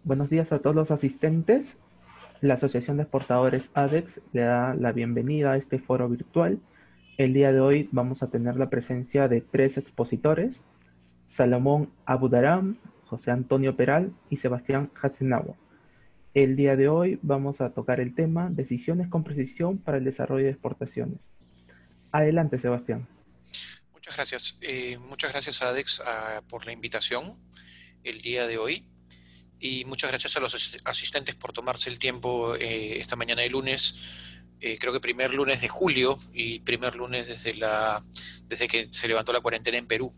Buenos días a todos los asistentes. La Asociación de Exportadores ADEX le da la bienvenida a este foro virtual. El día de hoy vamos a tener la presencia de tres expositores: Salomón Abudaram, José Antonio Peral y Sebastián Hasenawa. El día de hoy vamos a tocar el tema Decisiones con precisión para el desarrollo de exportaciones. Adelante, Sebastián. Muchas gracias. Muchas gracias, Adex, por la invitación el día de hoy. Y muchas gracias a los asistentes por tomarse el tiempo esta mañana de lunes. Creo que primer lunes de julio y primer lunes desde que se levantó la cuarentena en Perú.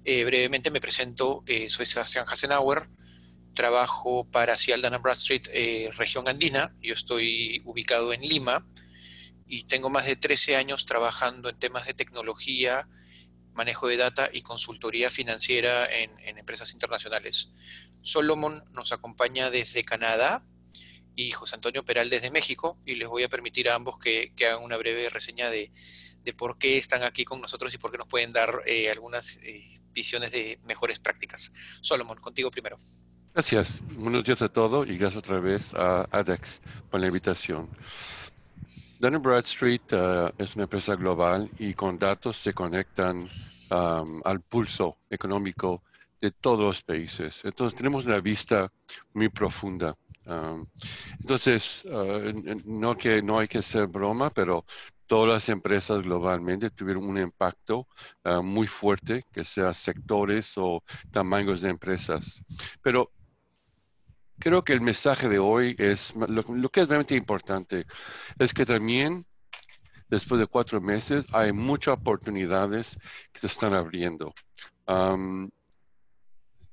Brevemente me presento, soy Sebastián Hasenauer, trabajo para Cial Dun & Bradstreet, región andina. Yo estoy ubicado en Lima y tengo más de 13 años trabajando en temas de tecnología, manejo de data y consultoría financiera en empresas internacionales. Solomon nos acompaña desde Canadá y José Antonio Peral desde México, y les voy a permitir a ambos que hagan una breve reseña de por qué están aquí con nosotros y por qué nos pueden dar algunas visiones de mejores prácticas. Solomon, contigo primero. Gracias. Buenos días a todos y gracias otra vez a ADEX por la invitación. Dun & Bradstreet es una empresa global y con datos se conectan al pulso económico de todos los países. Entonces tenemos una vista muy profunda. Entonces, no hay que hacer broma, pero todas las empresas globalmente tuvieron un impacto muy fuerte, que sea sectores o tamaños de empresas. Pero creo que el mensaje de hoy es lo que es realmente importante, es que también después de 4 meses hay muchas oportunidades que se están abriendo.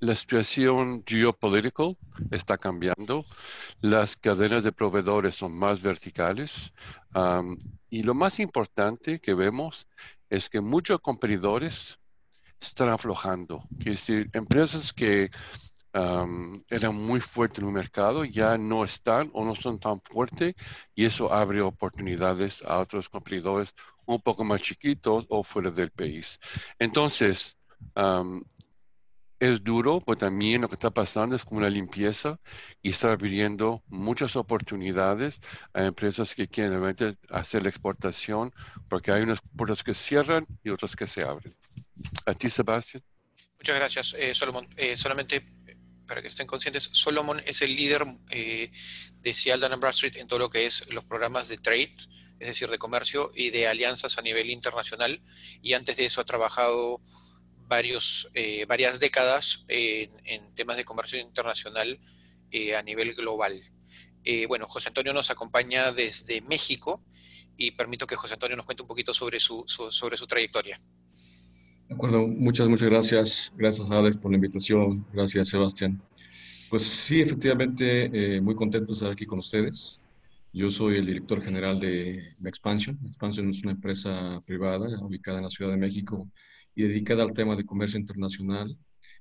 La situación geopolítica está cambiando, las cadenas de proveedores son más verticales, y lo más importante que vemos es que muchos competidores están aflojando. Quiere decir, empresas que eran muy fuertes en el mercado, ya no están o no son tan fuertes, y eso abre oportunidades a otros competidores un poco más chiquitos o fuera del país. Entonces, es duro, pues también lo que está pasando es como una limpieza y está abriendo muchas oportunidades a empresas que quieren realmente hacer la exportación, porque hay unas puertas que cierran y otras que se abren. ¿A ti, Sebastián? Muchas gracias, Solomon. Solamente para que estén conscientes, Solomon es el líder de Cial Dun & Bradstreet en todo lo que es los programas de trade, es decir, de comercio y de alianzas a nivel internacional. Y antes de eso ha trabajado varias décadas en temas de comercio internacional a nivel global. Bueno, José Antonio nos acompaña desde México y permito que José Antonio nos cuente un poquito sobre su trayectoria. De acuerdo, muchas gracias. Gracias, Alex, por la invitación. Gracias, Sebastián. Pues sí, efectivamente, muy contento de estar aquí con ustedes. Yo soy el director general de Expansion. Expansion es una empresa privada ubicada en la Ciudad de México y dedicada al tema de comercio internacional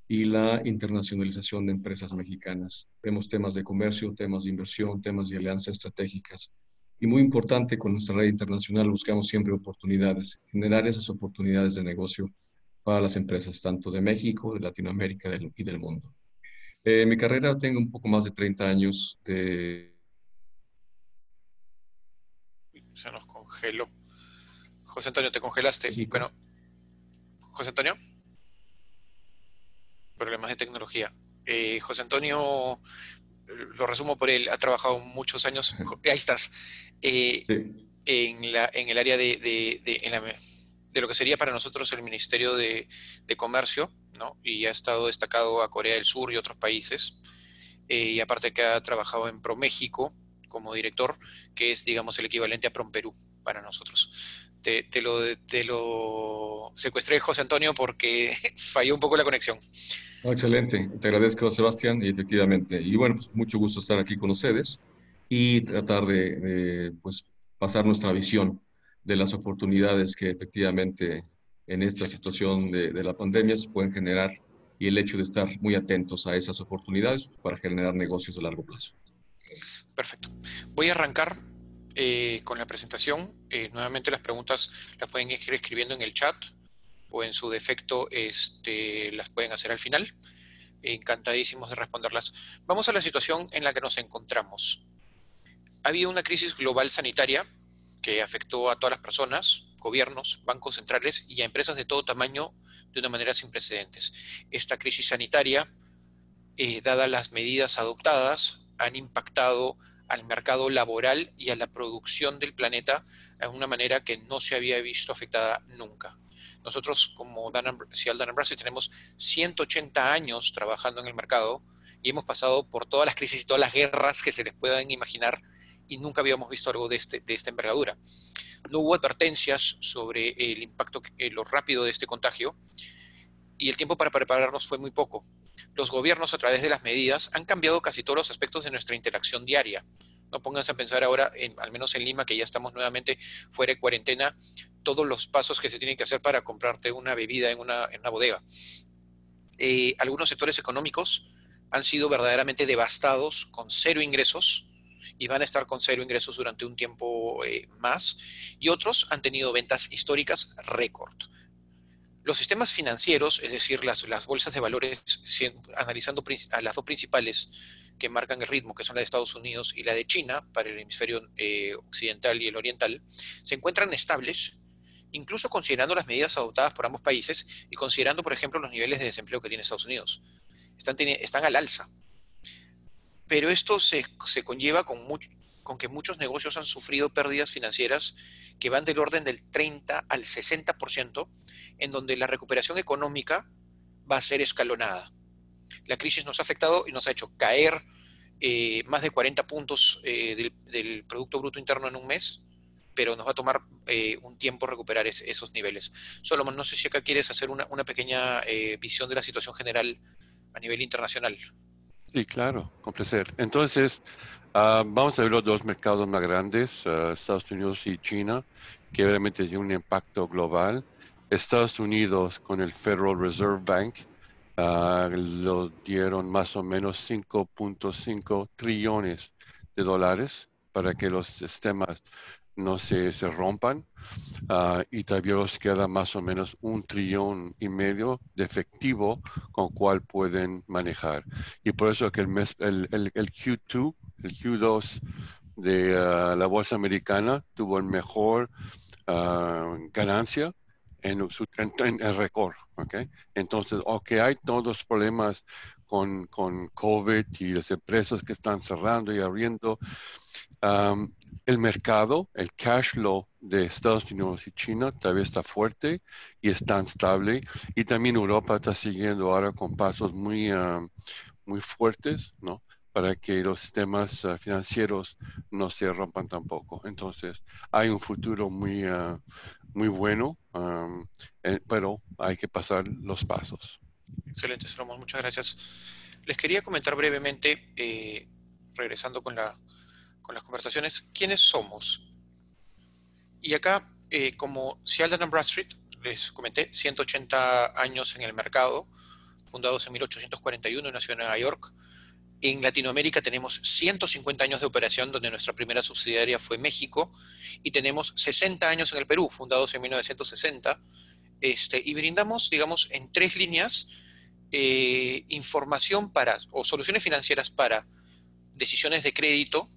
y la internacionalización de empresas mexicanas. Vemos temas de comercio, temas de inversión, temas de alianzas estratégicas. Y muy importante, con nuestra red internacional buscamos siempre oportunidades, generar esas oportunidades de negocio para las empresas, tanto de México, de Latinoamérica y del mundo. Mi carrera tengo un poco más de 30 años de... Se nos congeló. José Antonio, te congelaste. México. Bueno, José Antonio, problemas de tecnología. José Antonio, lo resumo por él, ha trabajado muchos años, ahí estás, Sí. en el área de lo que sería para nosotros el Ministerio de Comercio, ¿no? Y ha estado destacado a Corea del Sur y otros países. Y aparte que ha trabajado en ProMéxico como director, que es, digamos, el equivalente a PromPerú para nosotros. Te lo secuestré, José Antonio, porque falló un poco la conexión. Excelente, te agradezco, Sebastián, y efectivamente. Y bueno, pues mucho gusto estar aquí con ustedes y tratar pues, pasar nuestra visión de las oportunidades que efectivamente en esta Excelente. situación de la pandemia se pueden generar, y el hecho de estar muy atentos a esas oportunidades para generar negocios de largo plazo. Perfecto. Voy a arrancar con la presentación. Nuevamente las preguntas las pueden ir escribiendo en el chat o en su defecto las pueden hacer al final. Encantadísimos de responderlas. Vamos a la situación en la que nos encontramos. Ha habido una crisis global sanitaria que afectó a todas las personas, gobiernos, bancos centrales y a empresas de todo tamaño de una manera sin precedentes. Esta crisis sanitaria, dadas las medidas adoptadas, han impactado al mercado laboral y a la producción del planeta de una manera que no se había visto afectada nunca. Nosotros, como Cial Dun & Bradstreet, tenemos 180 años trabajando en el mercado y hemos pasado por todas las crisis y todas las guerras que se les puedan imaginar y nunca habíamos visto algo de esta envergadura. No hubo advertencias sobre el impacto, lo rápido de este contagio, y el tiempo para prepararnos fue muy poco. Los gobiernos, a través de las medidas, han cambiado casi todos los aspectos de nuestra interacción diaria. No pónganse a pensar ahora, al menos en Lima, que ya estamos nuevamente fuera de cuarentena, todos los pasos que se tienen que hacer para comprarte una bebida en una bodega. Algunos sectores económicos han sido verdaderamente devastados, con cero ingresos, y van a estar con cero ingresos durante un tiempo más, y otros han tenido ventas históricas récord. Los sistemas financieros, es decir, las bolsas de valores, analizando a las dos principales que marcan el ritmo, que son la de Estados Unidos y la de China, para el hemisferio occidental y el oriental, se encuentran estables, incluso considerando las medidas adoptadas por ambos países y considerando, por ejemplo, los niveles de desempleo que tiene Estados Unidos. Están al alza. Pero esto se conlleva con que muchos negocios han sufrido pérdidas financieras que van del orden del 30 al 60%, en donde la recuperación económica va a ser escalonada. La crisis nos ha afectado y nos ha hecho caer más de 40 puntos del Producto Bruto Interno en un mes, pero nos va a tomar un tiempo recuperar esos niveles. Solomon, no sé si acá quieres hacer una pequeña visión de la situación general a nivel internacional. Sí, claro, con placer. Entonces, vamos a ver los dos mercados más grandes, Estados Unidos y China, que realmente tienen un impacto global. Estados Unidos con el Federal Reserve Bank lo dieron más o menos 5.5 trillones de dólares para que los sistemas no se rompan. Y todavía nos queda más o menos 1,5 trillones de efectivo con cual pueden manejar. Y por eso que el Q2, el Q2 de la bolsa americana tuvo el mejor ganancia en el récord. ¿Okay? Entonces, aunque hay todos los problemas con COVID y las empresas que están cerrando y abriendo, el mercado, el cash flow de Estados Unidos y China todavía está fuerte y es tan estable. Y también Europa está siguiendo ahora con pasos muy fuertes, ¿no? Para que los sistemas financieros no se rompan tampoco. Entonces, hay un futuro muy bueno, pero hay que pasar los pasos. Excelente, Salomón, muchas gracias. Les quería comentar brevemente, regresando con las conversaciones, quiénes somos. Y acá, como Cial Dun & Bradstreet, les comenté, 180 años en el mercado, fundados en 1841 en la ciudad de Nueva York. En Latinoamérica tenemos 150 años de operación, donde nuestra primera subsidiaria fue México, y tenemos 60 años en el Perú, fundados en 1960, y brindamos, digamos, en 3 líneas, información o soluciones financieras para decisiones de crédito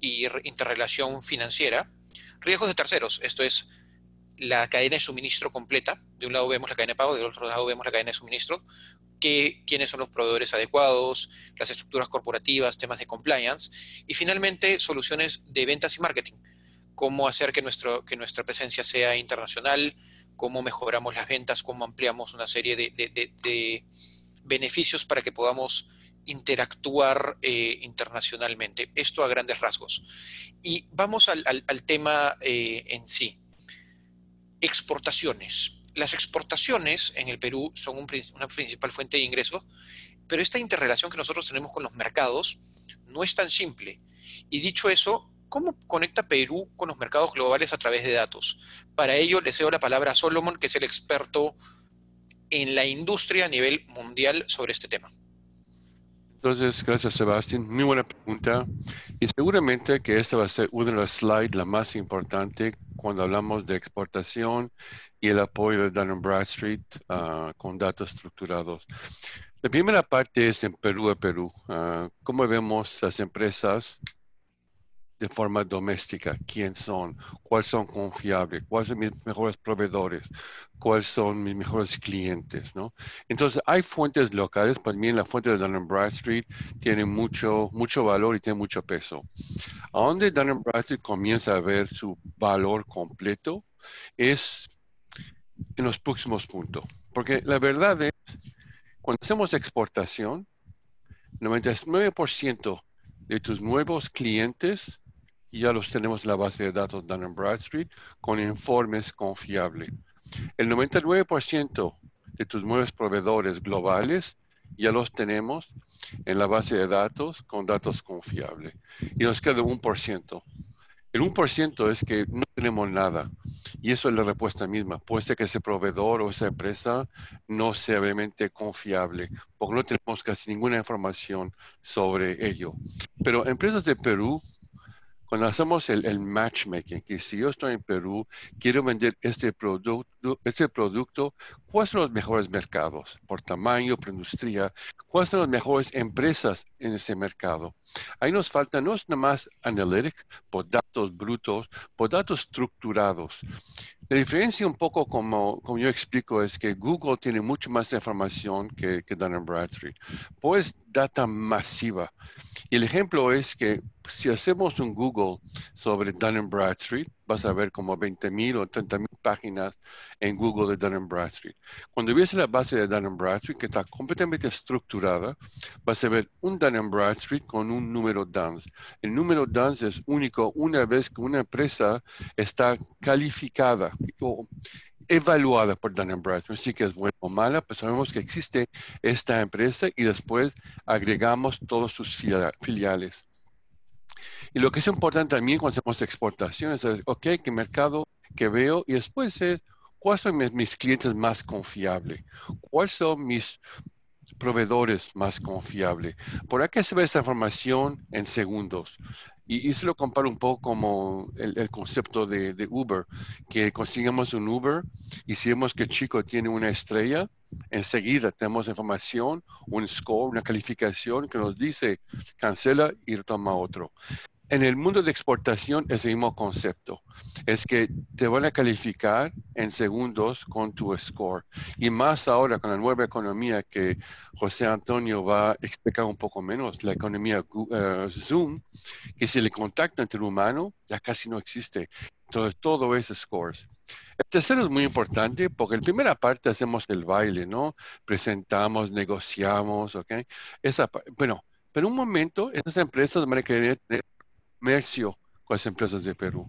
y interrelación financiera, riesgos de terceros, esto es la cadena de suministro completa. De un lado vemos la cadena de pago, del otro lado vemos la cadena de suministro, quiénes son los proveedores adecuados, las estructuras corporativas, temas de compliance, y finalmente soluciones de ventas y marketing, cómo hacer que nuestra presencia sea internacional, cómo mejoramos las ventas, cómo ampliamos una serie de beneficios para que podamos interactuar internacionalmente. Esto a grandes rasgos. Y vamos al tema en sí. Exportaciones. Las exportaciones en el Perú son una principal fuente de ingresos, pero esta interrelación que nosotros tenemos con los mercados no es tan simple. Y dicho eso, ¿cómo conecta Perú con los mercados globales a través de datos? Para ello le cedo la palabra a Solomon, que es el experto en la industria a nivel mundial sobre este tema. Entonces, gracias Sebastián, muy buena pregunta. Y seguramente que esta va a ser una de las slides la más importante cuando hablamos de exportación y el apoyo de Dun& Bradstreet con datos estructurados. La primera parte es en Perú a Perú. ¿Cómo vemos las empresas de forma doméstica? ¿Quién son? ¿Cuáles son confiables? ¿Cuáles son mis mejores proveedores? ¿Cuáles son mis mejores clientes? ¿No? Entonces, hay fuentes locales. También la fuente de Dun& Bradstreet tiene mucho valor y tiene mucho peso. A donde Dun& Bradstreet comienza a ver su valor completo es en los próximos puntos. Porque la verdad es, cuando hacemos exportación, 99% de tus nuevos clientes ya los tenemos en la base de datos Dun& Bradstreet con informes confiables. El 99% de tus nuevos proveedores globales ya los tenemos en la base de datos con datos confiables. Y nos queda 1%. El 1% es que no tenemos nada. Y eso es la respuesta misma. Puede ser que ese proveedor o esa empresa no sea realmente confiable, porque no tenemos casi ninguna información sobre ello. Pero empresas de Perú, cuando hacemos el matchmaking, que si yo estoy en Perú, quiero vender este producto, ¿cuáles son los mejores mercados? Por tamaño, por industria, ¿cuáles son las mejores empresas en ese mercado? Ahí nos falta, no es nada más analytics, por datos brutos, por datos estructurados. La diferencia un poco como yo explico es que Google tiene mucho más información que Dun& Bradstreet. Pues data masiva. Y el ejemplo es que si hacemos un Google sobre Dun& Bradstreet, vas a ver como 20,000 o 30,000 páginas en Google de Dun& Bradstreet. Cuando ves la base de Dun& Bradstreet, que está completamente estructurada, vas a ver un Dun& Bradstreet con un número DUNS. El número DUNS es único una vez que una empresa está calificada o evaluada por Dun& Bradstreet. Sí que es buena o mala, pues sabemos que existe esta empresa y después agregamos todos sus filiales. Y lo que es importante también cuando hacemos exportaciones es, ok, qué mercado que veo y después es, ¿cuáles son mis clientes más confiables? ¿Cuáles son mis proveedores más confiables? Por aquí se ve esta información en segundos. Y se lo comparo un poco como el concepto de Uber, que consigamos un Uber y si vemos que el chico tiene una estrella, enseguida tenemos información, un score, una calificación que nos dice cancela y toma otro. En el mundo de exportación es el mismo concepto. Es que te van a calificar en segundos con tu score. Y más ahora con la nueva economía que José Antonio va a explicar un poco menos, la economía Zoom, que si el contacto entre el humano ya casi no existe. Entonces todo es scores. El tercero es muy importante porque en primera parte hacemos el baile, ¿no? Presentamos, negociamos, ¿ok? Bueno, pero un momento, esas empresas van a querer tener comercio con las empresas de Perú.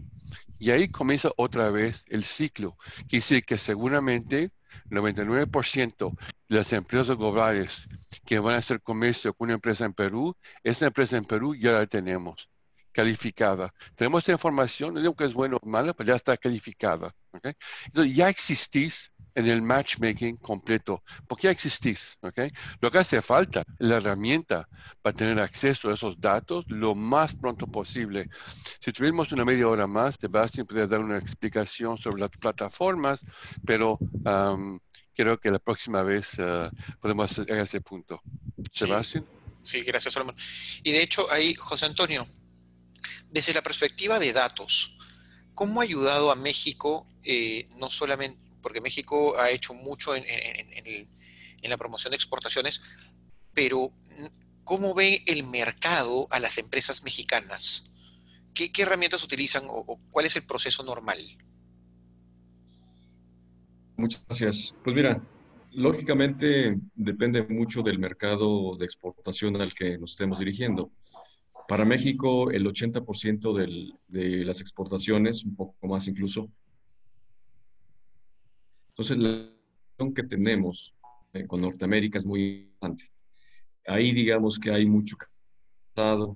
Y ahí comienza otra vez el ciclo. Quiere decir que seguramente 99% de las empresas globales que van a hacer comercio con una empresa en Perú, esa empresa en Perú ya la tenemos calificada. Tenemos esta información, no digo que es bueno o malo, pero ya está calificada. ¿Okay? Entonces ya existís en el matchmaking completo, porque ya existís. ¿Okay? Lo que hace falta es la herramienta para tener acceso a esos datos lo más pronto posible. Si tuviéramos una media hora más, Sebastián podría dar una explicación sobre las plataformas, pero creo que la próxima vez podemos llegar a ese punto. Sebastián. Sí, gracias, Solomon. Y de hecho, ahí, José Antonio, desde la perspectiva de datos, ¿cómo ha ayudado a México, no solamente, porque México ha hecho mucho en la promoción de exportaciones, pero ¿cómo ve el mercado a las empresas mexicanas? ¿Qué herramientas utilizan o cuál es el proceso normal? Muchas gracias. Pues mira, lógicamente depende mucho del mercado de exportación al que nos estemos dirigiendo. Para México, el 80% de las exportaciones, un poco más incluso. Entonces, la relación que tenemos con Norteamérica es muy importante. Ahí digamos que hay mucho capital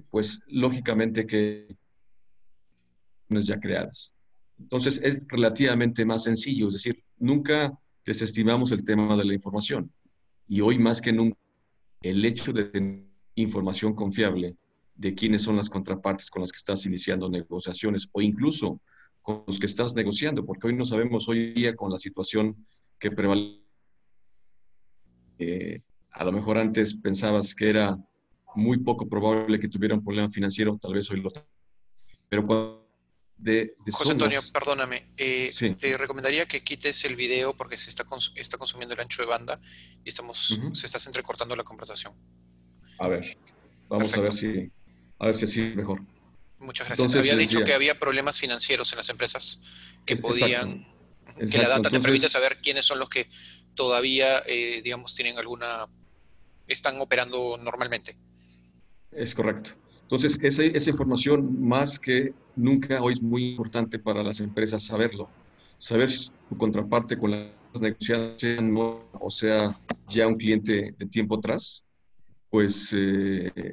pues lógicamente que ya creadas. Entonces, es relativamente más sencillo, es decir, nunca desestimamos el tema de la información. Y hoy más que nunca, el hecho de tener información confiable de quiénes son las contrapartes con las que estás iniciando negociaciones o incluso con los que estás negociando, porque hoy no sabemos, hoy día con la situación que prevalece, a lo mejor antes pensabas que era muy poco probable que tuviera un problema financiero, tal vez hoy lo tenga. Pero cuando de José Antonio, zonas, perdóname, sí, te recomendaría que quites el video porque está consumiendo el ancho de banda y ujú. se está entrecortando la conversación. A ver, vamos Perfecto, a ver si así es mejor. muchas gracias. Entonces, Había les dicho que decía, había problemas financieros en las empresas que exacto, podían, que la exacto. data te permite Entonces, saber quiénes son los que todavía, digamos, están operando normalmente. es correcto. Entonces, esa información más que nunca hoy es muy importante para las empresas saberlo. Saber si tu contraparte con las negociadas, sea no, o sea ya un cliente de tiempo atrás, pues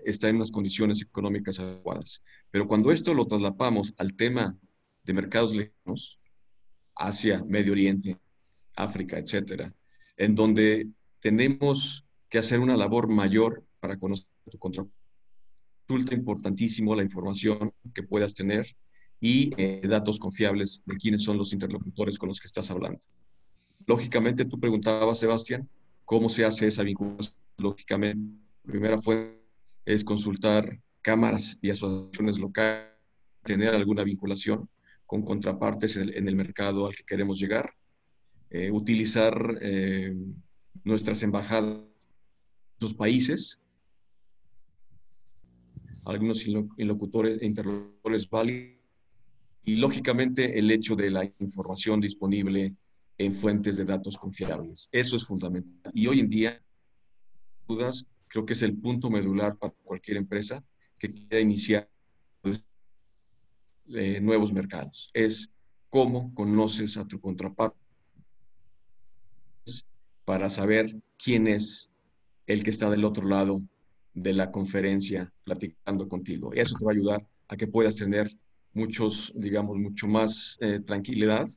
está en unas condiciones económicas adecuadas. Pero cuando esto lo traslapamos al tema de mercados lejanos, Asia, Medio Oriente, África, etcétera, en donde tenemos que hacer una labor mayor para conocer tu contraparte, resulta importantísimo la información que puedas tener y datos confiables de quiénes son los interlocutores con los que estás hablando. Lógicamente, tú preguntabas, Sebastián, cómo se hace esa vinculación. Lógicamente, la primera fuente es consultar cámaras y asociaciones locales, tener alguna vinculación con contrapartes en el mercado al que queremos llegar, utilizar nuestras embajadas en sus países, algunos interlocutores válidos, y lógicamente el hecho de la información disponible en fuentes de datos confiables. Eso es fundamental. Y hoy en día, dudas, creo que es el punto medular para cualquier empresa que quiera iniciar nuevos mercados. Es cómo conoces a tu contraparte para saber quién es el que está del otro lado de la conferencia platicando contigo. Eso te va a ayudar a que puedas tener digamos, mucho más tranquilidad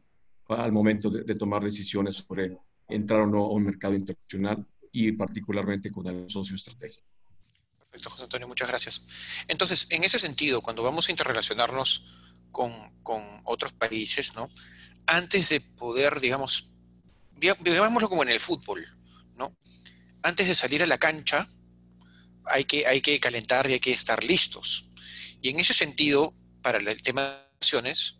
al momento de tomar decisiones sobre entrar o no a un mercado internacional y particularmente con el socio estratégico. Perfecto, José Antonio, muchas gracias. Entonces, en ese sentido, cuando vamos a interrelacionarnos con, con otros países, ¿no? Antes de poder, digamos, veámoslo como en el fútbol, ¿no? Antes de salir a la cancha, hay que calentar y hay que estar listos. Y en ese sentido, para el tema de acciones,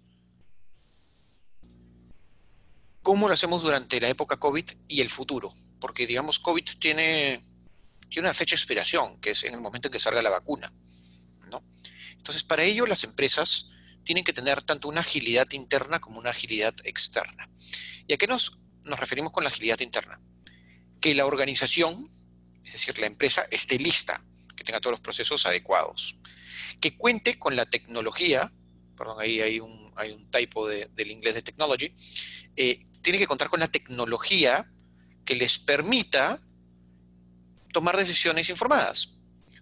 ¿cómo lo hacemos durante la época COVID y el futuro? Porque, digamos, COVID tiene una fecha de expiración, que es en el momento en que salga la vacuna, ¿no? Entonces, para ello, las empresas tienen que tener tanto una agilidad interna como una agilidad externa. ¿Y a qué nos referimos con la agilidad interna? Que la organización, es decir, la empresa, esté lista, que tenga todos los procesos adecuados, que cuente con la tecnología, perdón, ahí hay un typo del inglés de technology, tiene que contar con la tecnología que les permita tomar decisiones informadas,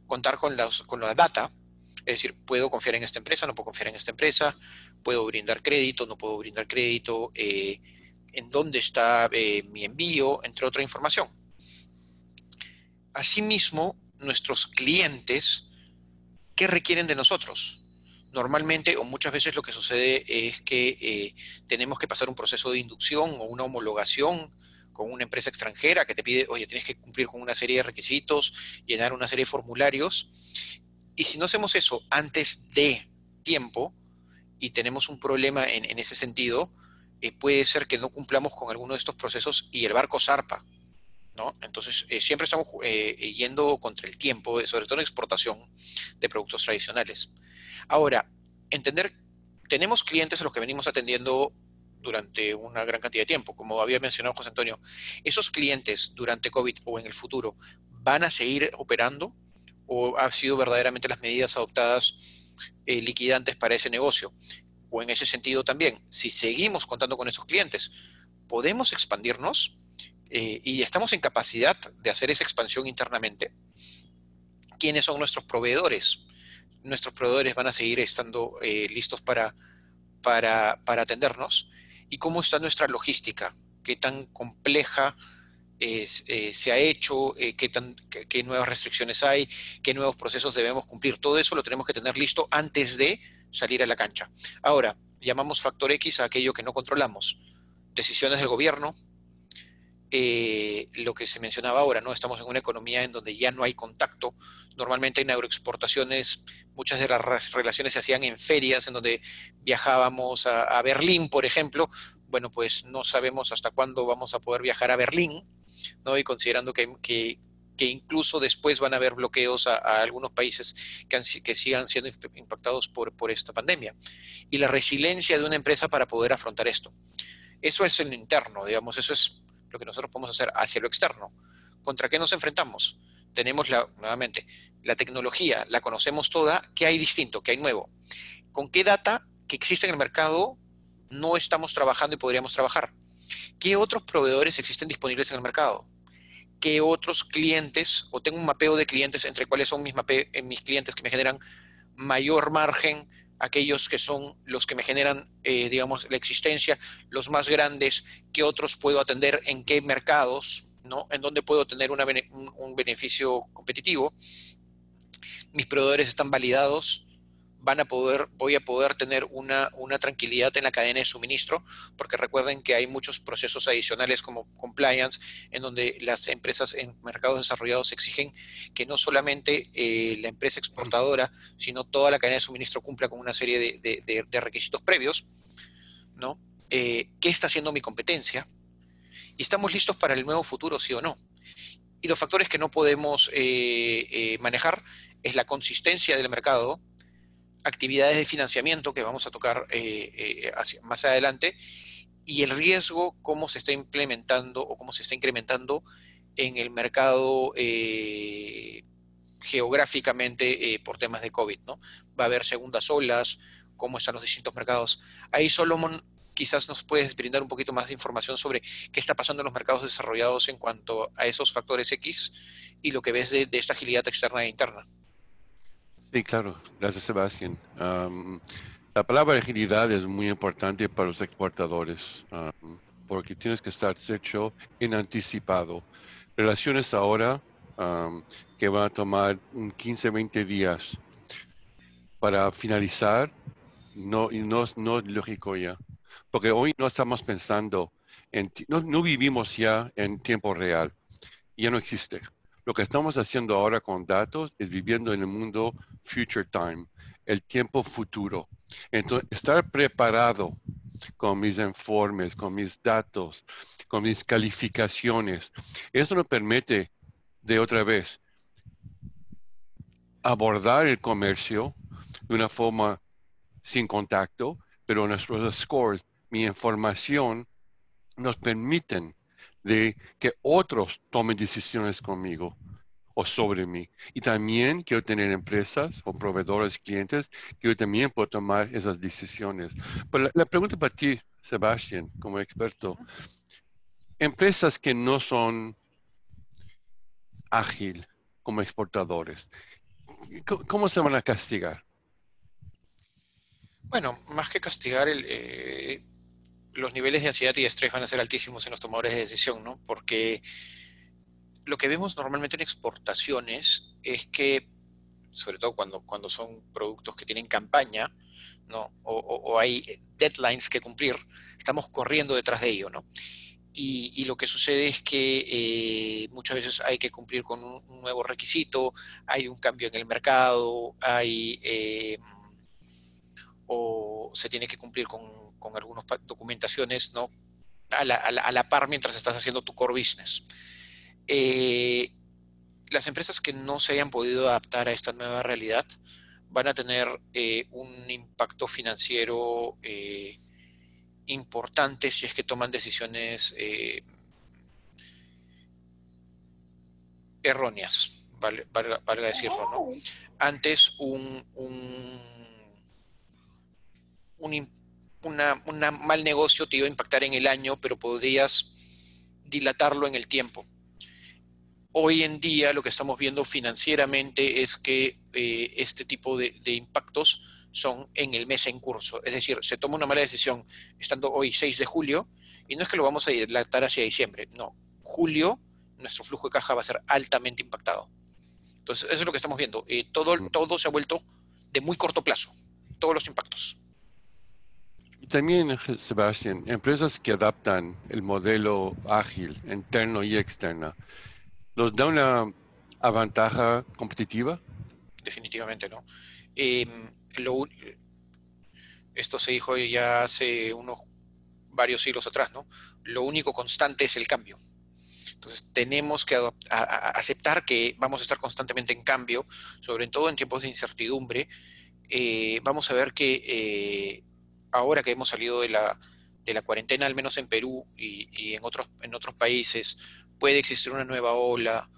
contar con la data, es decir, puedo confiar en esta empresa, no puedo confiar en esta empresa, puedo brindar crédito, no puedo brindar crédito, en dónde está mi envío, entre otra información. Asimismo, nuestros clientes, ¿qué requieren de nosotros? Normalmente o muchas veces lo que sucede es que tenemos que pasar un proceso de inducción o una homologación con una empresa extranjera que te pide, oye, tienes que cumplir con una serie de requisitos, llenar una serie de formularios. Y si no hacemos eso antes de tiempo y tenemos un problema en ese sentido, puede ser que no cumplamos con alguno de estos procesos y el barco zarpa, ¿no? Entonces, siempre estamos yendo contra el tiempo, sobre todo en exportación de productos tradicionales. Ahora, entender, tenemos clientes a los que venimos atendiendo durante una gran cantidad de tiempo, como había mencionado José Antonio. ¿Esos clientes durante COVID o en el futuro van a seguir operando o han sido verdaderamente las medidas adoptadas liquidantes para ese negocio? O en ese sentido también, si seguimos contando con esos clientes, ¿podemos expandirnos? Y estamos en capacidad de hacer esa expansión internamente. ¿Quiénes son nuestros proveedores? Nuestros proveedores van a seguir estando listos para atendernos. ¿Y cómo está nuestra logística? ¿Qué tan compleja se ha hecho, qué nuevas restricciones hay, qué nuevos procesos debemos cumplir. Todo eso lo tenemos que tener listo antes de salir a la cancha. Ahora, llamamos factor X a aquello que no controlamos. Decisiones del gobierno, lo que se mencionaba ahora, ¿no? Estamos en una economía en donde ya no hay contacto. Normalmente en agroexportaciones, muchas de las relaciones se hacían en ferias, en donde viajábamos a Berlín, por ejemplo. Bueno, pues no sabemos hasta cuándo vamos a poder viajar a Berlín, ¿no? Y considerando que incluso después van a haber bloqueos a algunos países que sigan siendo impactados por esta pandemia. Y la resiliencia de una empresa para poder afrontar esto. Eso es en lo interno, digamos, eso es lo que nosotros podemos hacer hacia lo externo. ¿Contra qué nos enfrentamos? Tenemos nuevamente, la tecnología, la conocemos toda, ¿qué hay distinto? ¿Qué hay nuevo? ¿Con qué data que existe en el mercado no estamos trabajando y podríamos trabajar? ¿Qué otros proveedores existen disponibles en el mercado? ¿Qué otros clientes, o tengo un mapeo de clientes entre cuáles son mis clientes que me generan mayor margen, aquellos que son los que me generan, digamos, la existencia, los más grandes, qué otros puedo atender, en qué mercados, ¿no? En dónde puedo tener un beneficio competitivo? Mis proveedores están validados, voy a poder tener una tranquilidad en la cadena de suministro, porque recuerden que hay muchos procesos adicionales como compliance, en donde las empresas en mercados desarrollados exigen que no solamente la empresa exportadora, sino toda la cadena de suministro cumpla con una serie de requisitos previos, ¿no? ¿Qué está haciendo mi competencia? ¿Y estamos listos para el nuevo futuro, sí o no? Y los factores que no podemos manejar es la consistencia del mercado, actividades de financiamiento que vamos a tocar más adelante, y el riesgo, cómo se está implementando o cómo se está incrementando en el mercado geográficamente por temas de COVID, ¿no? Va a haber segundas olas, cómo están los distintos mercados. Ahí Solomon quizás nos puedes brindar un poquito más de información sobre qué está pasando en los mercados desarrollados en cuanto a esos factores X y lo que ves de esta agilidad externa e interna. Sí, claro. Gracias, Sebastián. La palabra agilidad es muy importante para los exportadores, porque tienes que estar hecho en anticipado. Relaciones ahora que van a tomar 15, 20 días para finalizar, no es lógico ya. Porque hoy no estamos pensando no vivimos ya en tiempo real. Ya no existe. Lo que estamos haciendo ahora con datos es viviendo en el mundo future time, el tiempo futuro. Entonces, estar preparado con mis informes, con mis datos, con mis calificaciones, eso nos permite, de otra vez, abordar el comercio de una forma sin contacto, pero nuestros scores, mi información, nos permiten de que otros tomen decisiones conmigo o sobre mí. Y también quiero tener empresas o proveedores, clientes, que yo también puedo tomar esas decisiones. Pero la pregunta para ti, Sebastián, como experto, empresas que no son ágil como exportadores, ¿cómo se van a castigar? Bueno, más que castigar, los niveles de ansiedad y de estrés van a ser altísimos en los tomadores de decisión, ¿no? Porque lo que vemos normalmente en exportaciones es que, sobre todo cuando son productos que tienen campaña, ¿no? O hay deadlines que cumplir, estamos corriendo detrás de ello, ¿no? Y lo que sucede es que muchas veces hay que cumplir con un nuevo requisito, hay un cambio en el mercado, o se tiene que cumplir con algunas documentaciones, ¿no? A la par mientras estás haciendo tu core business. Las empresas que no se hayan podido adaptar a esta nueva realidad van a tener un impacto financiero importante si es que toman decisiones erróneas, valga decirlo, ¿no? Antes un mal negocio te iba a impactar en el año, pero podrías dilatarlo en el tiempo. Hoy en día lo que estamos viendo financieramente es que este tipo de impactos son en el mes en curso. Es decir, se toma una mala decisión estando hoy 6 de julio y no es que lo vamos a dilatar hacia diciembre, no. julio, nuestro flujo de caja va a ser altamente impactado. Entonces, eso es lo que estamos viendo. Todo se ha vuelto de muy corto plazo, todos los impactos. Y también, Sebastián, empresas que adaptan el modelo ágil, interno y externo, ¿nos da una ventaja competitiva? Definitivamente, ¿no? Eh, lo, Esto se dijo ya hace varios siglos atrás, ¿no? Lo único constante es el cambio. Entonces tenemos que aceptar que vamos a estar constantemente en cambio, sobre todo en tiempos de incertidumbre. Vamos a ver que ahora que hemos salido de la cuarentena, al menos en Perú y en otros países, puede existir una nueva ola.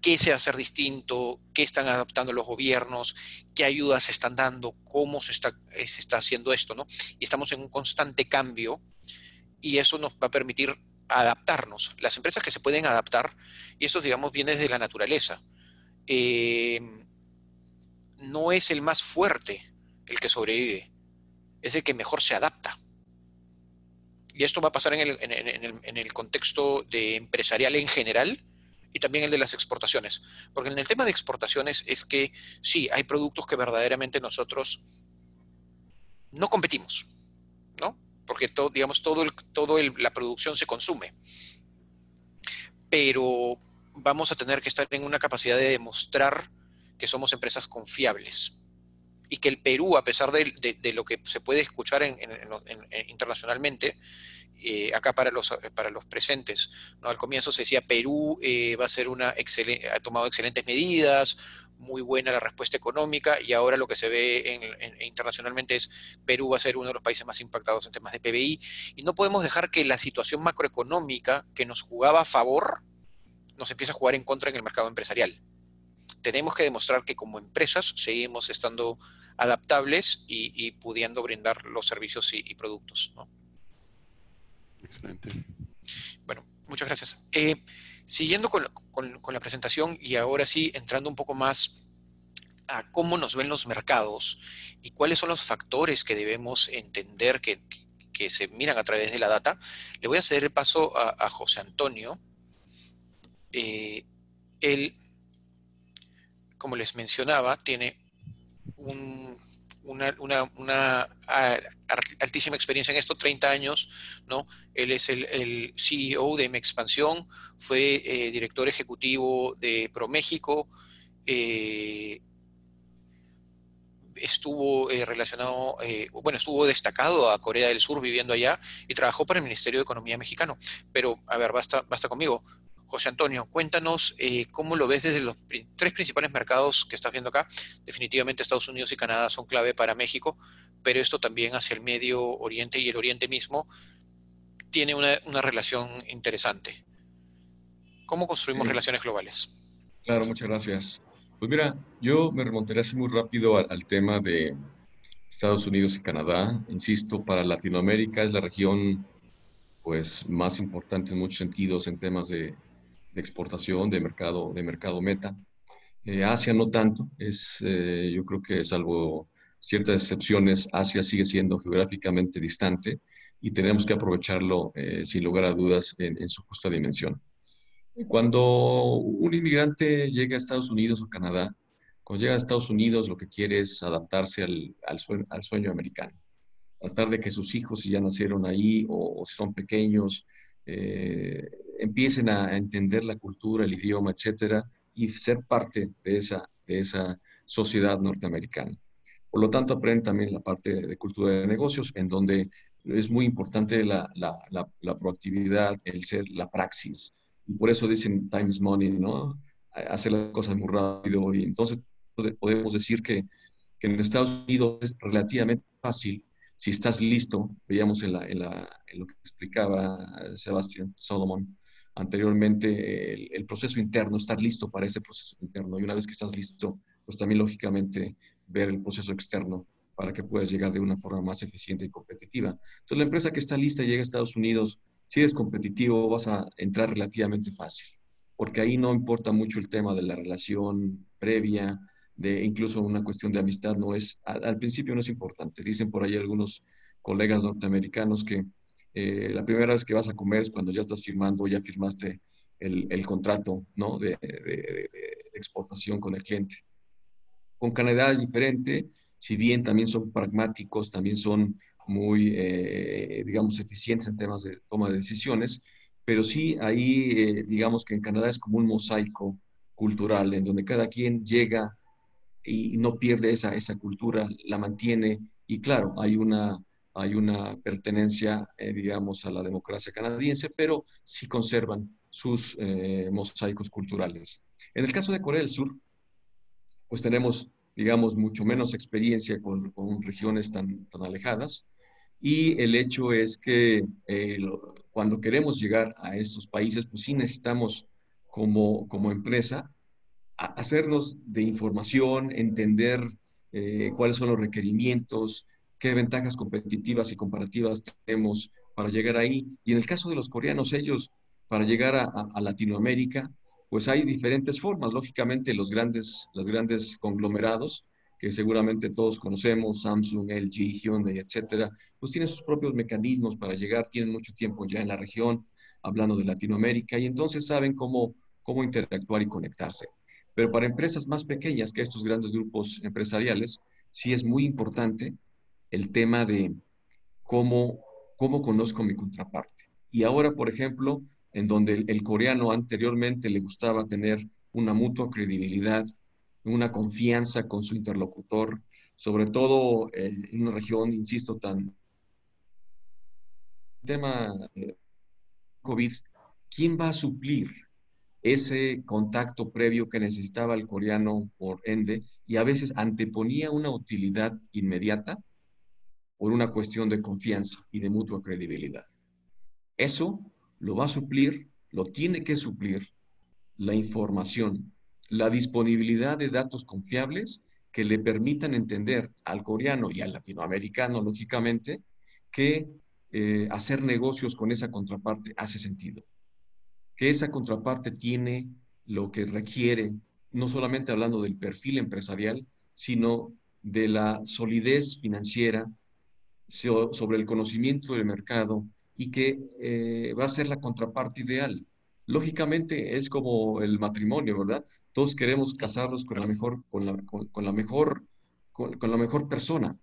¿Qué se va a hacer distinto? ¿Qué están adaptando los gobiernos? ¿Qué ayudas se están dando? ¿Cómo se está haciendo esto? ¿No? Y estamos en un constante cambio y eso nos va a permitir adaptarnos. Las empresas que se pueden adaptar, y esto, digamos, viene desde la naturaleza, eh, no es el más fuerte el que sobrevive, es el que mejor se adapta. Y esto va a pasar en el contexto de empresarial en general y también el de las exportaciones. Porque en el tema de exportaciones es que sí, hay productos que verdaderamente nosotros no competimos, ¿no? Porque todo, digamos, la producción se consume. Pero vamos a tener que estar en una capacidad de demostrar que somos empresas confiables. Y que el Perú, a pesar de lo que se puede escuchar internacionalmente, acá para los presentes, ¿no? Al comienzo se decía Perú va a ser ha tomado excelentes medidas, muy buena la respuesta económica, y ahora lo que se ve internacionalmente es Perú va a ser uno de los países más impactados en temas de PBI, y no podemos dejar que la situación macroeconómica que nos jugaba a favor nos empiece a jugar en contra en el mercado empresarial. Tenemos que demostrar que como empresas seguimos estando adaptables y pudiendo brindar los servicios y productos, ¿no? Excelente. Bueno, muchas gracias. Siguiendo con la presentación y ahora sí entrando un poco más a cómo nos ven los mercados y cuáles son los factores que debemos entender que se miran a través de la data, le voy a ceder el paso a José Antonio. Él, como les mencionaba, tiene una altísima experiencia en esto, 30 años, ¿no? Él es el CEO de Mexpansión, fue director ejecutivo de ProMéxico, estuvo relacionado, bueno, estuvo destacado a Corea del Sur viviendo allá y trabajó para el Ministerio de Economía mexicano. Pero, a ver, basta conmigo. José Antonio, cuéntanos cómo lo ves desde los tres principales mercados que estás viendo acá. Definitivamente Estados Unidos y Canadá son clave para México, pero esto también hacia el Medio Oriente y el Oriente mismo tiene una relación interesante. ¿Cómo construimos Sí, relaciones globales? claro, muchas gracias. Pues mira, yo me remontaré así muy rápido al tema de Estados Unidos y Canadá. Insisto, para Latinoamérica es la región pues más importante en muchos sentidos en temas de exportación, de mercado meta. Asia no tanto, yo creo que salvo ciertas excepciones, Asia sigue siendo geográficamente distante y tenemos que aprovecharlo sin lugar a dudas en su justa dimensión. Cuando un inmigrante llega a Estados Unidos o Canadá, cuando llega a Estados Unidos lo que quiere es adaptarse al sueño americano, tratar de que sus hijos, si ya nacieron ahí o si son pequeños, eh, empiecen a entender la cultura, el idioma, etcétera, y ser parte de esa sociedad norteamericana. Por lo tanto, aprenden también la parte de cultura de negocios, en donde es muy importante la proactividad, el ser la praxis. Y por eso dicen time is money, ¿no? Hacer las cosas muy rápido. Y entonces podemos decir que en Estados Unidos es relativamente fácil si estás listo. Veíamos en lo que explicaba Sebastián Solomon anteriormente, el proceso interno, estar listo para ese proceso interno. Y una vez que estás listo, pues también lógicamente ver el proceso externo para que puedas llegar de una forma más eficiente y competitiva. Entonces, la empresa que está lista y llega a Estados Unidos, si eres competitivo, vas a entrar relativamente fácil, porque ahí no importa mucho el tema de la relación previa, de incluso una cuestión de amistad, no es, al principio no es importante. Dicen por ahí algunos colegas norteamericanos que La primera vez que vas a comer es cuando ya estás firmando, ya firmaste el contrato, ¿no? de exportación con el cliente. Con Canadá es diferente, si bien también son pragmáticos, también son muy, digamos, eficientes en temas de toma de decisiones, pero sí ahí, digamos que en Canadá es como un mosaico cultural, en donde cada quien llega y no pierde esa cultura, la mantiene, y claro, hay una pertenencia, digamos, a la democracia canadiense, pero sí conservan sus mosaicos culturales. En el caso de Corea del Sur, pues tenemos, digamos, mucho menos experiencia con regiones tan alejadas. Y el hecho es que cuando queremos llegar a estos países, pues sí necesitamos como empresa hacernos de información, entender cuáles son los requerimientos, qué ventajas competitivas y comparativas tenemos para llegar ahí. Y en el caso de los coreanos, ellos, para llegar a Latinoamérica, pues hay diferentes formas. Lógicamente, los grandes conglomerados, que seguramente todos conocemos, Samsung, LG, Hyundai, etcétera, pues tienen sus propios mecanismos para llegar, tienen mucho tiempo ya en la región, hablando de Latinoamérica, y entonces saben cómo interactuar y conectarse. Pero para empresas más pequeñas que estos grandes grupos empresariales, sí es muy importante el tema de cómo, cómo conozco mi contraparte. Y ahora, por ejemplo, en donde el coreano anteriormente le gustaba tener una mutua credibilidad, una confianza con su interlocutor, sobre todo en una región, insisto, tan tema COVID, ¿quién va a suplir ese contacto previo que necesitaba el coreano por ende y a veces anteponía una utilidad inmediata por una cuestión de confianza y de mutua credibilidad? Eso lo va a suplir, lo tiene que suplir la información, la disponibilidad de datos confiables que le permitan entender al coreano y al latinoamericano, lógicamente, que hacer negocios con esa contraparte hace sentido, que esa contraparte tiene lo que requiere, no solamente hablando del perfil empresarial, sino de la solidez financiera, sobre el conocimiento del mercado y que va a ser la contraparte ideal. Lógicamente es como el matrimonio, ¿verdad? Todos queremos casarnos con la mejor, con la mejor, con la mejor persona.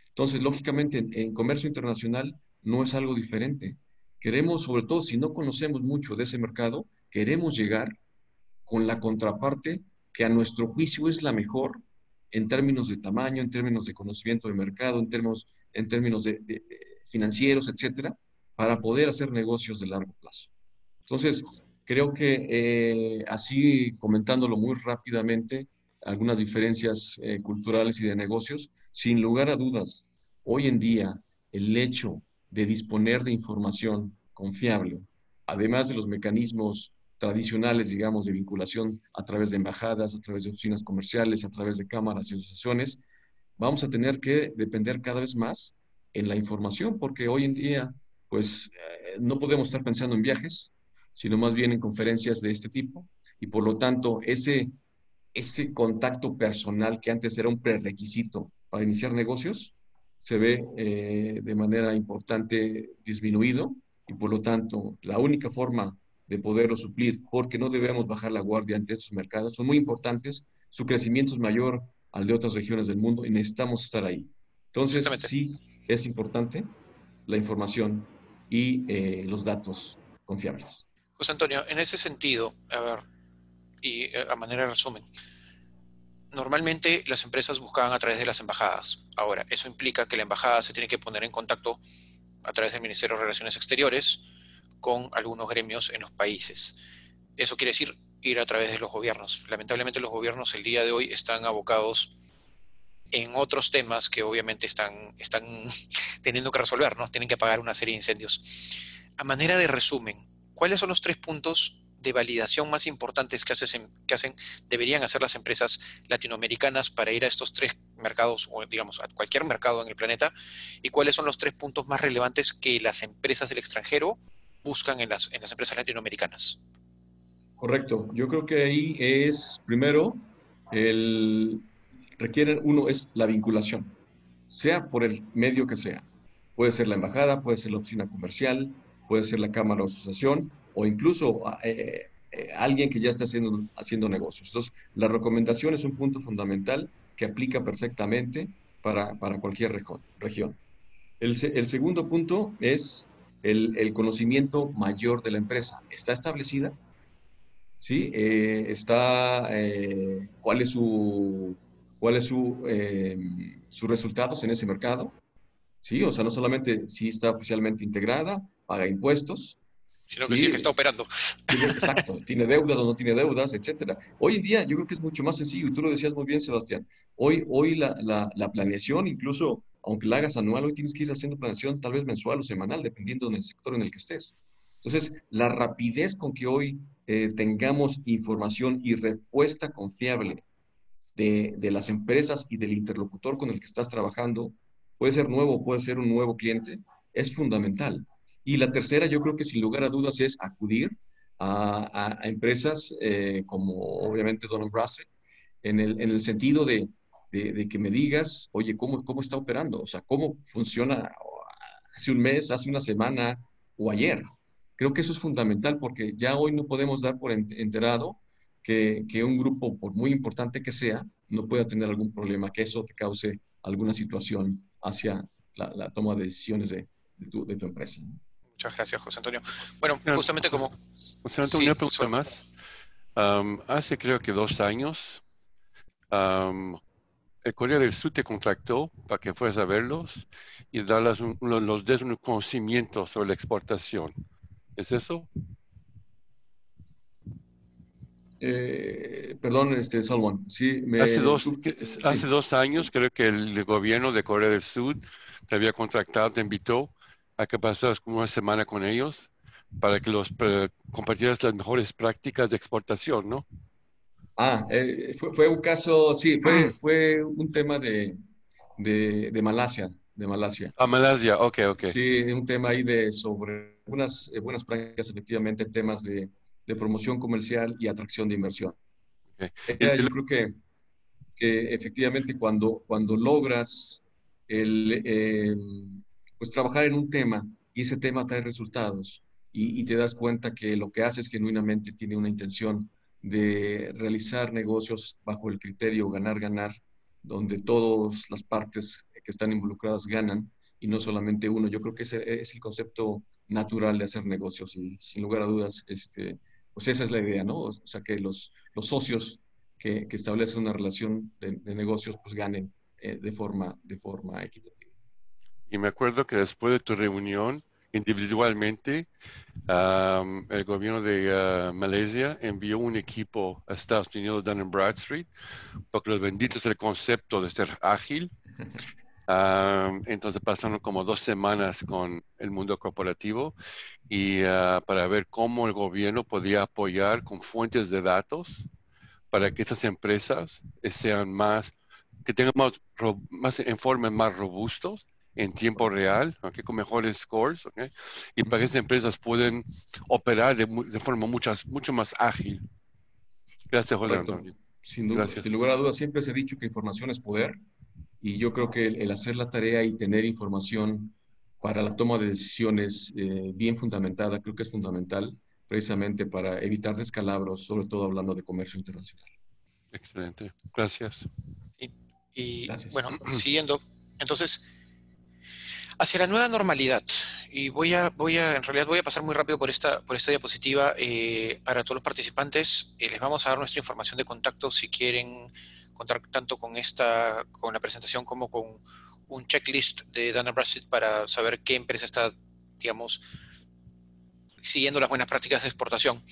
Entonces, lógicamente, en comercio internacional no es algo diferente. Queremos, sobre todo si no conocemos mucho de ese mercado, queremos llegar con la contraparte que a nuestro juicio es la mejor en términos de tamaño, en términos de conocimiento de mercado, en términos de financieros, etcétera, para poder hacer negocios de largo plazo. Entonces, creo que así comentándolo muy rápidamente, algunas diferencias culturales y de negocios, sin lugar a dudas, hoy en día el hecho de disponer de información confiable, además de los mecanismos tradicionales, digamos, de vinculación a través de embajadas, a través de oficinas comerciales, a través de cámaras y asociaciones, vamos a tener que depender cada vez más en la información, porque hoy en día, pues, no podemos estar pensando en viajes, sino más bien en conferencias de este tipo, y por lo tanto, ese contacto personal que antes era un prerequisito para iniciar negocios, se ve de manera importante disminuido, y por lo tanto, la única forma de poderlo suplir, porque no debemos bajar la guardia ante estos mercados, son muy importantes, su crecimiento es mayor al de otras regiones del mundo y necesitamos estar ahí. Entonces, Exactamente. sí es importante la información y los datos confiables. José Antonio, en ese sentido, a ver, y a manera de resumen, normalmente las empresas buscaban a través de las embajadas. Ahora, eso implica que la embajada se tiene que poner en contacto a través del Ministerio de Relaciones Exteriores con algunos gremios en los países. Eso quiere decir ir a través de los gobiernos. Lamentablemente los gobiernos el día de hoy están abocados en otros temas que obviamente están teniendo que resolver, ¿no? Tienen que apagar una serie de incendios. A manera de resumen, ¿cuáles son los 3 puntos de validación más importantes deberían hacer las empresas latinoamericanas para ir a estos 3 mercados, o digamos, a cualquier mercado en el planeta? ¿Y cuáles son los 3 puntos más relevantes que las empresas del extranjero buscan en las empresas latinoamericanas? Correcto. Yo creo que ahí es, primero, uno es la vinculación, sea por el medio que sea. Puede ser la embajada, puede ser la oficina comercial, puede ser la cámara o asociación, o incluso alguien que ya está haciendo negocios. Entonces, la recomendación es un punto fundamental que aplica perfectamente para cualquier región. El segundo punto es el conocimiento mayor de la empresa. ¿Está establecida? ¿Sí? ¿Cuál es sus resultados en ese mercado? ¿Sí? O sea, no solamente si está oficialmente integrada, paga impuestos, Sino que sí es que está ¿sí? operando. Exacto, tiene deudas o no tiene deudas, etcétera. Hoy en día yo creo que es mucho más sencillo, y tú lo decías muy bien, Sebastián. Hoy la planeación, incluso aunque la hagas anual, hoy tienes que ir haciendo planeación tal vez mensual o semanal, dependiendo del sector en el que estés. Entonces, la rapidez con que hoy tengamos información y respuesta confiable de las empresas y del interlocutor con el que estás trabajando, puede ser nuevo, puede ser un nuevo cliente, es fundamental. Y la tercera, yo creo que sin lugar a dudas es acudir a empresas como obviamente Dun& Bradstreet, en el sentido de que me digas, oye, ¿cómo está operando? O sea, ¿cómo funciona hace un mes, hace una semana o ayer? Creo que eso es fundamental porque ya hoy no podemos dar por enterado que un grupo, por muy importante que sea, no pueda tener algún problema, que eso te cause alguna situación hacia la toma de decisiones de tu empresa. Muchas gracias, José Antonio. Bueno, Mira, justamente como... José Antonio, Sí, una pregunta más. Hace creo que 2 años, am, el Corea del Sur te contrató para que fueras a verlos y darles los des un conocimiento sobre la exportación. ¿Es eso? Perdón, Salomón, sí, Hace sí. 2 años creo que el gobierno de Corea del Sur te había contratado, te invitó a que pasaras como una semana con ellos para que compartieras las mejores prácticas de exportación, ¿no? Fue un caso, sí, fue un tema de Malasia, de Malasia. A Malasia, ok, ok. Sí, un tema ahí sobre unas buenas prácticas, efectivamente, temas de promoción comercial y atracción de inversión. Ok. Y- y Yo lo- creo que efectivamente cuando logras pues trabajar en un tema y ese tema trae resultados y te das cuenta que lo que haces genuinamente tiene una intención de realizar negocios bajo el criterio ganar, ganar, donde todas las partes que están involucradas ganan y no solamente uno. Yo creo que ese es el concepto natural de hacer negocios y sin lugar a dudas, pues esa es la idea, ¿no? O sea, que los socios que establecen una relación de negocios pues ganen de forma equitativa. y me acuerdo que después de tu reunión, individualmente, el gobierno de Malasia envió un equipo a Estados Unidos, Dun& Bradstreet, porque los benditos el concepto de ser ágil. Entonces pasaron como 2 semanas con el mundo corporativo y para ver cómo el gobierno podía apoyar con fuentes de datos para que estas empresas sean que tengan más informes más robustos en tiempo real, ¿ok? Con mejores scores, ¿ok? Y para que Ujú. estas empresas puedan operar de forma mucho más ágil. Gracias, José Correcto. Antonio. Sin Gracias. lugar a dudas, siempre se ha dicho que información es poder y yo creo que el hacer la tarea y tener información para la toma de decisiones bien fundamentada, creo que es fundamental precisamente para evitar descalabros, sobre todo hablando de comercio internacional. Excelente. Gracias. y, y, Gracias. bueno, siguiendo, entonces, hacia la nueva normalidad, y en realidad voy a pasar muy rápido por esta diapositiva para todos los participantes. Les vamos a dar nuestra información de contacto si quieren contar tanto con la presentación como con un checklist de Dun & Bradstreet para saber qué empresa está, digamos, siguiendo las buenas prácticas de exportación.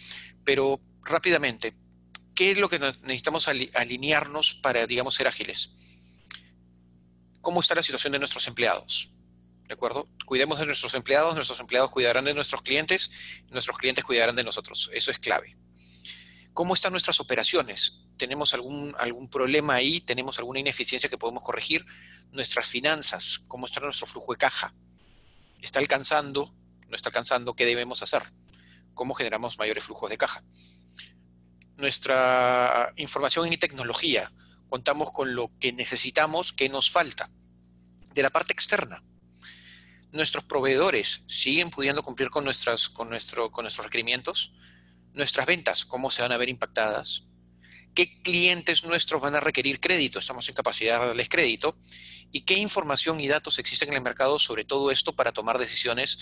Pero rápidamente, ¿qué es lo que necesitamos alinearnos para, digamos, ser ágiles? ¿Cómo está la situación de nuestros empleados? ¿De acuerdo? Cuidemos de nuestros empleados cuidarán de nuestros clientes cuidarán de nosotros. Eso es clave. ¿Cómo están nuestras operaciones? ¿Tenemos algún problema ahí? ¿Tenemos alguna ineficiencia que podemos corregir? Nuestras finanzas, ¿cómo está nuestro flujo de caja? ¿Está alcanzando? ¿No está alcanzando? ¿Qué debemos hacer? ¿Cómo generamos mayores flujos de caja? Nuestra información y tecnología. Contamos con lo que necesitamos, ¿qué nos falta? De la parte externa. nuestros proveedores siguen pudiendo cumplir con nuestros requerimientos, nuestras ventas, cómo se van a ver impactadas, qué clientes nuestros van a requerir crédito, estamos en capacidad de darles crédito, y qué información y datos existen en el mercado sobre todo esto para tomar decisiones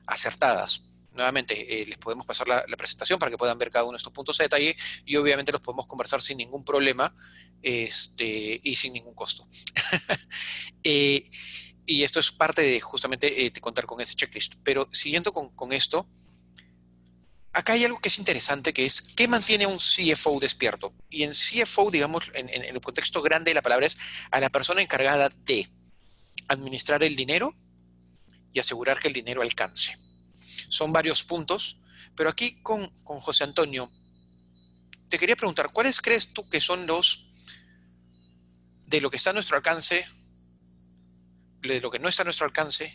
acertadas. Nuevamente, les podemos pasar la presentación para que puedan ver cada uno de estos puntos de detalle y obviamente los podemos conversar sin ningún problema y sin ningún costo. Y esto es parte de justamente de contar con ese checklist. Pero siguiendo con esto, acá hay algo que es interesante, que es ¿qué mantiene a un CFO despierto? Y en CFO, digamos, en el contexto grande de la palabra, es a la persona encargada de administrar el dinero y asegurar que el dinero alcance. Son varios puntos, pero aquí con José Antonio, te quería preguntar, ¿cuáles crees tú que son los de lo que está a nuestro alcance, de lo que no está a nuestro alcance,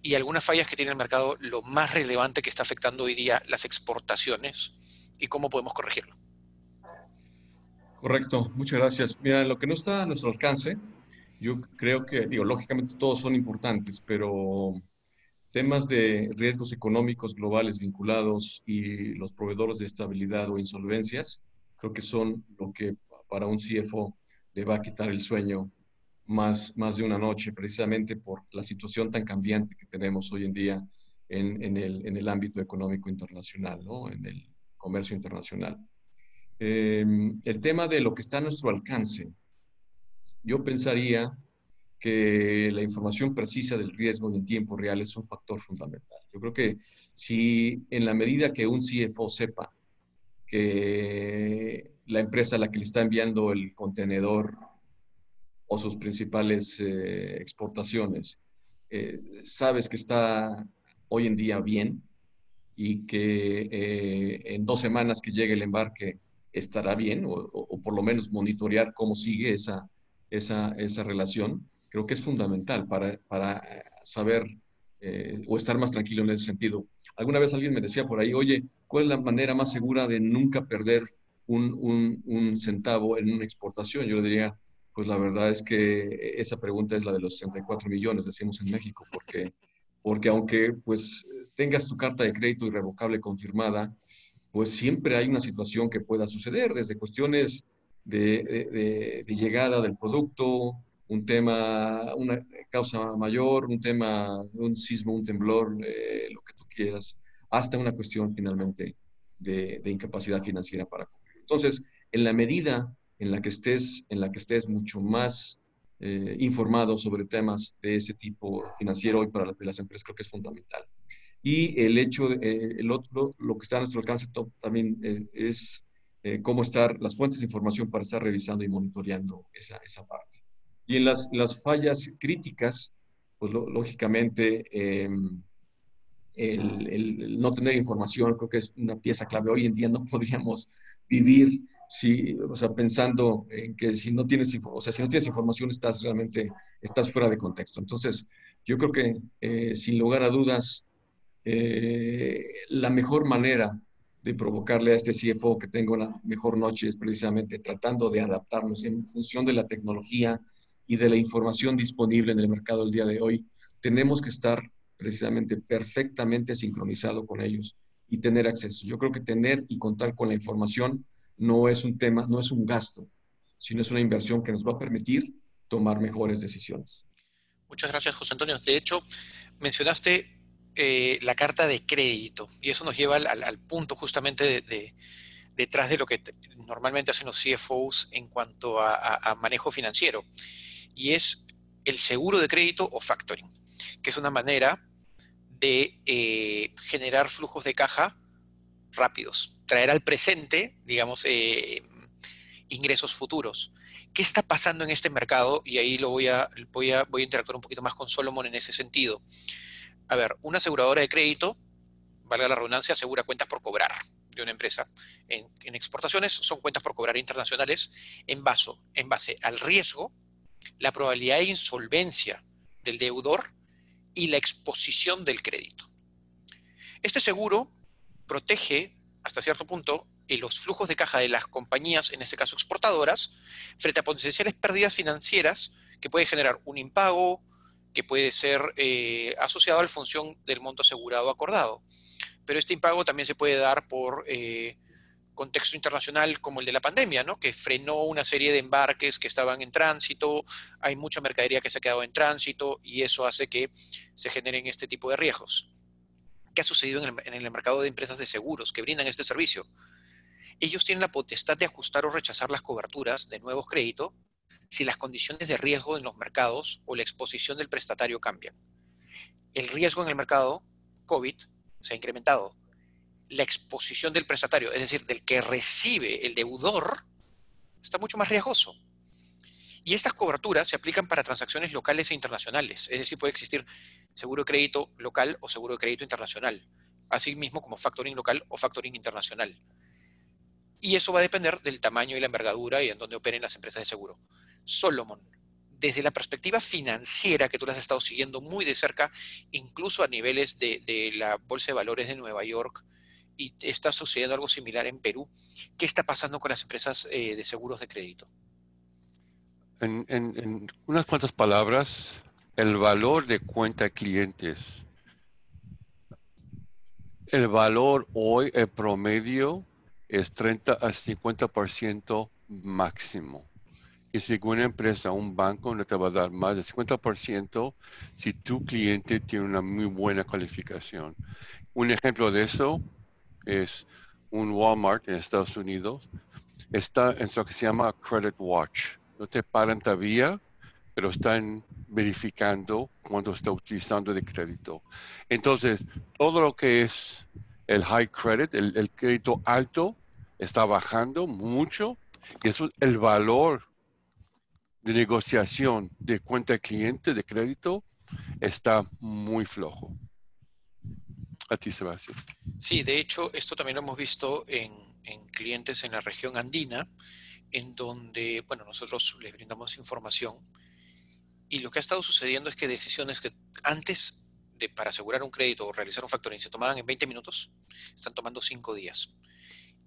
y algunas fallas que tiene el mercado, lo más relevante que está afectando hoy día las exportaciones y cómo podemos corregirlo? Correcto, muchas gracias. Mira, lo que no está a nuestro alcance, yo creo que, digo, lógicamente todos son importantes, pero temas de riesgos económicos globales vinculados y los proveedores de estabilidad o insolvencias, creo que son lo que para un CFO le va a quitar el sueño más de una noche, precisamente por la situación tan cambiante que tenemos hoy en día en el ámbito económico internacional, ¿no? En el comercio internacional. El tema de lo que está a nuestro alcance, yo pensaría que la información precisa del riesgo en tiempo real es un factor fundamental. Yo creo que si en la medida que un CFO sepa que la empresa a la que le está enviando el contenedor o sus principales exportaciones, sabes que está hoy en día bien y que en 2 semanas que llegue el embarque estará bien o por lo menos monitorear cómo sigue esa relación, creo que es fundamental para saber o estar más tranquilo en ese sentido. Alguna vez alguien me decía por ahí, oye, ¿cuál es la manera más segura de nunca perder un centavo en una exportación? Yo le diría, pues la verdad es que esa pregunta es la de los 64 millones, decimos en México, porque aunque pues tengas tu carta de crédito irrevocable confirmada, pues siempre hay una situación que pueda suceder, desde cuestiones de llegada del producto, un tema, una causa mayor, un tema, un sismo, un temblor, lo que tú quieras, hasta una cuestión finalmente de incapacidad financiera para cubrir. Entonces, en la medida en la que estés mucho más informado sobre temas de ese tipo financiero hoy para las empresas, creo que es fundamental. Y el hecho, el otro, lo que está a nuestro alcance también es cómo estar, las fuentes de información para estar revisando y monitoreando esa parte. Y en las fallas críticas, pues lógicamente el no tener información creo que es una pieza clave. Hoy en día no podríamos vivir o sea, pensando en que si no tienes, o sea, si no tienes información estás fuera de contexto. Entonces, yo creo que sin lugar a dudas, la mejor manera de provocarle a este CFO que tenga una mejor noche es precisamente tratando de adaptarnos en función de la tecnología y de la información disponible en el mercado el día de hoy. Tenemos que estar precisamente perfectamente sincronizado con ellos y tener acceso. Yo creo que tener y contar con la información no es un tema, no es un gasto, sino es una inversión que nos va a permitir tomar mejores decisiones. Muchas gracias, José Antonio. De hecho, mencionaste la carta de crédito y eso nos lleva al punto justamente detrás de lo que normalmente hacen los CFOs en cuanto a manejo financiero, y es el seguro de crédito o factoring, que es una manera de generar flujos de caja rápidos, traer al presente, digamos, ingresos futuros. ¿Qué está pasando en este mercado? Y ahí voy a interactuar un poquito más con Solomon en ese sentido. A ver, una aseguradora de crédito, valga la redundancia, asegura cuentas por cobrar de una empresa. En exportaciones son cuentas por cobrar internacionales en base al riesgo, la probabilidad de insolvencia del deudor y la exposición del crédito. Este seguro protege hasta cierto punto los flujos de caja de las compañías, en este caso exportadoras, frente a potenciales pérdidas financieras que puede generar un impago, que puede ser asociado a la función del monto asegurado acordado. Pero este impago también se puede dar por contexto internacional como el de la pandemia, ¿no? Que frenó una serie de embarques que estaban en tránsito, hay mucha mercadería que se ha quedado en tránsito y eso hace que se generen este tipo de riesgos. ¿Qué ha sucedido en el mercado de empresas de seguros que brindan este servicio? Ellos tienen la potestad de ajustar o rechazar las coberturas de nuevos créditos si las condiciones de riesgo en los mercados o la exposición del prestatario cambian. El riesgo en el mercado COVID se ha incrementado. La exposición del prestatario, es decir, del que recibe el deudor, está mucho más riesgoso. Y estas coberturas se aplican para transacciones locales e internacionales. Es decir, puede existir seguro de crédito local o seguro de crédito internacional. Asimismo como factoring local o factoring internacional. Y eso va a depender del tamaño y la envergadura y en dónde operen las empresas de seguro. Solomon, desde la perspectiva financiera que tú las has estado siguiendo muy de cerca, incluso a niveles de la Bolsa de Valores de Nueva York, y está sucediendo algo similar en Perú, ¿qué está pasando con las empresas de seguros de crédito? En unas cuantas palabras, el valor de cuenta clientes. El valor hoy, el promedio, es 30 a 50% máximo. Y si una empresa, un banco, no te va a dar más del 50% si tu cliente tiene una muy buena calificación. Un ejemplo de eso es un Walmart en Estados Unidos. Está en lo que se llama Credit Watch. No te paran todavía, pero están verificando cuando está utilizando de crédito. Entonces, todo lo que es el high credit, el crédito alto, está bajando mucho. Y eso, el valor de negociación de cuenta cliente de crédito está muy flojo. A ti, Sebastián. Sí, de hecho, esto también lo hemos visto en clientes en la región andina, en donde, bueno, nosotros les brindamos información y lo que ha estado sucediendo es que decisiones que antes para asegurar un crédito o realizar un factoring se tomaban en 20 minutos, están tomando 5 días.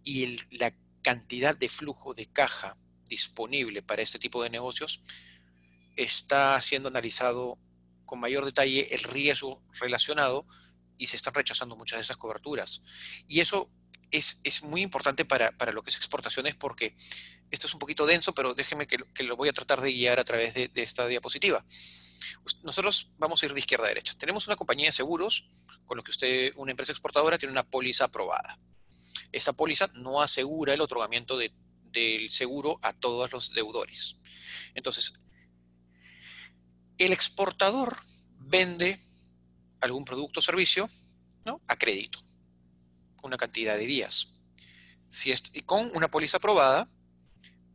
Y la cantidad de flujo de caja disponible para este tipo de negocios está siendo analizado con mayor detalle el riesgo relacionado y se están rechazando muchas de esas coberturas. Y eso es muy importante para lo que es exportaciones porque esto es un poquito denso, pero déjeme que lo voy a tratar de guiar a través de esta diapositiva. Nosotros vamos a ir de izquierda a derecha. Tenemos una compañía de seguros con lo que usted, una empresa exportadora, tiene una póliza aprobada. Esta póliza no asegura el otorgamiento del seguro a todos los deudores. Entonces, el exportador vende algún producto o servicio, ¿no?, a crédito, una cantidad de días. Y con una póliza aprobada,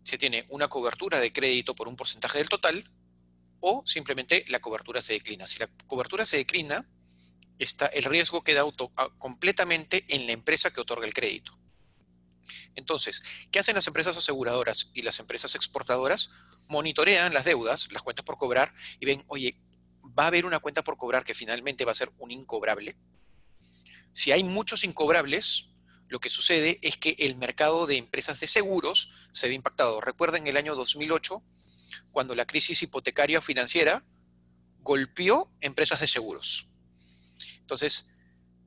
se tiene una cobertura de crédito por un porcentaje del total o simplemente la cobertura se declina. Si la cobertura se declina, el riesgo queda completamente en la empresa que otorga el crédito. Entonces, ¿qué hacen las empresas aseguradoras y las empresas exportadoras? Monitorean las deudas, las cuentas por cobrar y ven, oye, ¿va a haber una cuenta por cobrar que finalmente va a ser un incobrable? Si hay muchos incobrables, lo que sucede es que el mercado de empresas de seguros se ve impactado. Recuerden el año 2008, cuando la crisis hipotecaria financiera golpeó empresas de seguros. Entonces,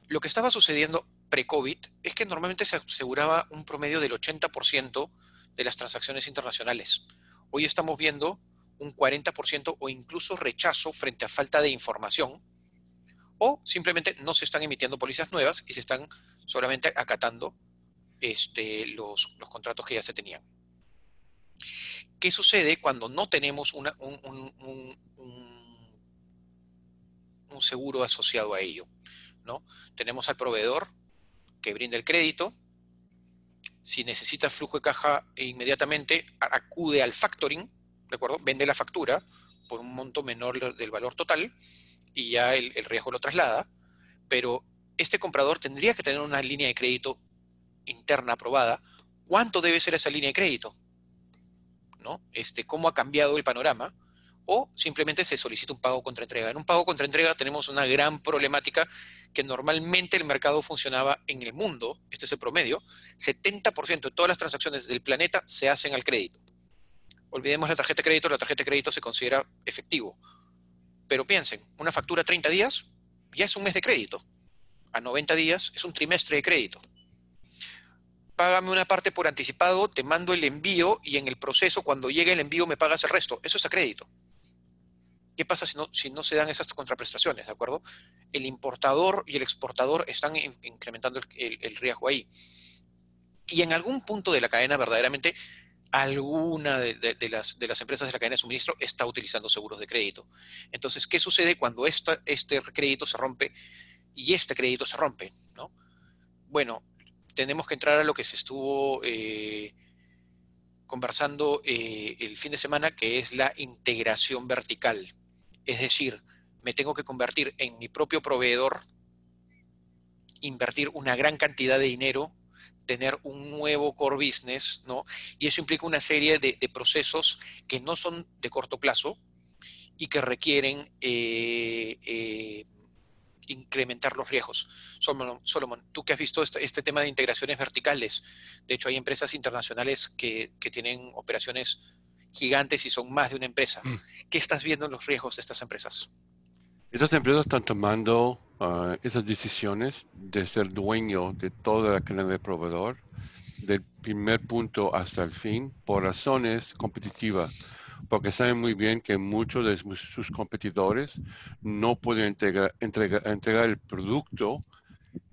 lo que estaba sucediendo pre-COVID es que normalmente se aseguraba un promedio del 80% de las transacciones internacionales. Hoy estamos viendo un 40% o incluso rechazo frente a falta de información, o simplemente no se están emitiendo pólizas nuevas y se están solamente acatando los contratos que ya se tenían. ¿Qué sucede cuando no tenemos un seguro asociado a ello, ¿no? Tenemos al proveedor que brinda el crédito. Si necesita flujo de caja inmediatamente, acude al factoring, ¿de acuerdo? Vende la factura por un monto menor del valor total y ya el riesgo lo traslada, pero este comprador tendría que tener una línea de crédito interna aprobada. ¿Cuánto debe ser esa línea de crédito? ¿No? ¿Cómo ha cambiado el panorama? O simplemente se solicita un pago contra entrega. En un pago contra entrega tenemos una gran problemática que normalmente el mercado funcionaba en el mundo, este es el promedio, 70% de todas las transacciones del planeta se hacen al crédito. Olvidemos la tarjeta de crédito se considera efectivo. Pero piensen, una factura a 30 días ya es un mes de crédito. A 90 días es un trimestre de crédito. Págame una parte por anticipado, te mando el envío y en el proceso, cuando llegue el envío, me pagas el resto. Eso es a crédito. ¿Qué pasa si no se dan esas contraprestaciones? ¿De acuerdo? El importador y el exportador están incrementando el riesgo ahí. Y en algún punto de la cadena, verdaderamente, alguna de las empresas de la cadena de suministro está utilizando seguros de crédito. Entonces, ¿qué sucede cuando este crédito se rompe y este crédito se rompe, ¿no? Bueno, tenemos que entrar a lo que se estuvo conversando el fin de semana, que es la integración vertical. Es decir, me tengo que convertir en mi propio proveedor, invertir una gran cantidad de dinero, tener un nuevo core business, ¿no? Y eso implica una serie de procesos que no son de corto plazo y que requieren incrementar los riesgos. Solomon, tú que has visto este tema de integraciones verticales, de hecho hay empresas internacionales que tienen operaciones gigantes y son más de una empresa. ¿Qué estás viendo en los riesgos de estas empresas? Estas empresas están tomando esas decisiones de ser dueño de toda la cadena de proveedor, del primer punto hasta el fin, por razones competitivas, porque saben muy bien que muchos de sus competidores no pueden entregar el producto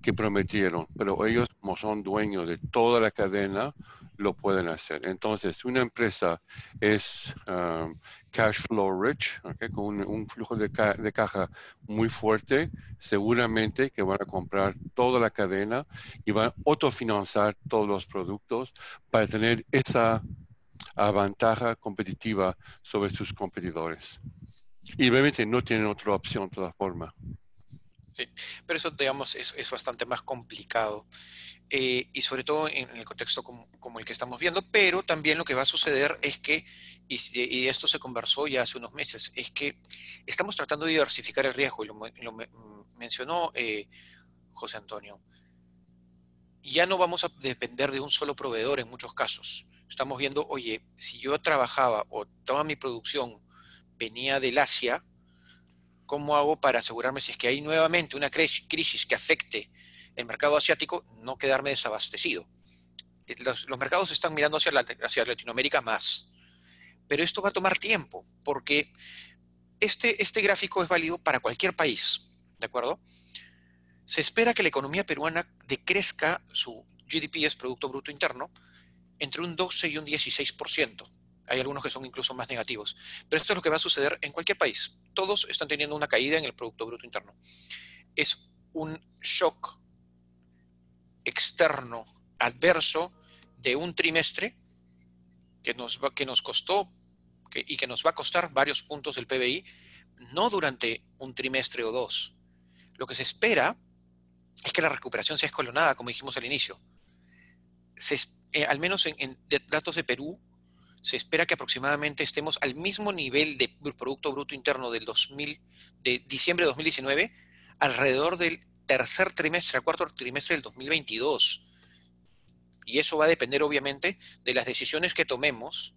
que prometieron, pero ellos, como son dueños de toda la cadena, lo pueden hacer. Entonces, una empresa es cash flow rich, ¿okay? Con un flujo de caja muy fuerte, seguramente que van a comprar toda la cadena y van a autofinanciar todos los productos para tener esa ventaja competitiva sobre sus competidores. Y obviamente no tienen otra opción de todas formas. Sí, pero eso, digamos, es bastante más complicado. Y sobre todo en el contexto como el que estamos viendo, pero también lo que va a suceder es que, y esto se conversó ya hace unos meses, es que estamos tratando de diversificar el riesgo, y lo mencionó José Antonio. Ya no vamos a depender de un solo proveedor en muchos casos. Estamos viendo, oye, si yo trabajaba o toda mi producción venía del Asia, ¿cómo hago para asegurarme si es que hay nuevamente una crisis que afecte el mercado asiático, no quedarme desabastecido? Los mercados están mirando hacia Latinoamérica más, pero esto va a tomar tiempo, porque este gráfico es válido para cualquier país, ¿de acuerdo? Se espera que la economía peruana decrezca su GDP, es Producto Bruto Interno, entre un 12 y un 16%. Hay algunos que son incluso más negativos. Pero esto es lo que va a suceder en cualquier país. Todos están teniendo una caída en el Producto Bruto Interno. Es un shock externo adverso de un trimestre que nos costó y que nos va a costar varios puntos del PBI, no durante un trimestre o dos. Lo que se espera es que la recuperación sea escalonada, como dijimos al inicio. Al menos en datos de Perú, se espera que aproximadamente estemos al mismo nivel de Producto Bruto Interno de diciembre de 2019, alrededor del tercer trimestre, al cuarto trimestre del 2022. Y eso va a depender, obviamente, de las decisiones que tomemos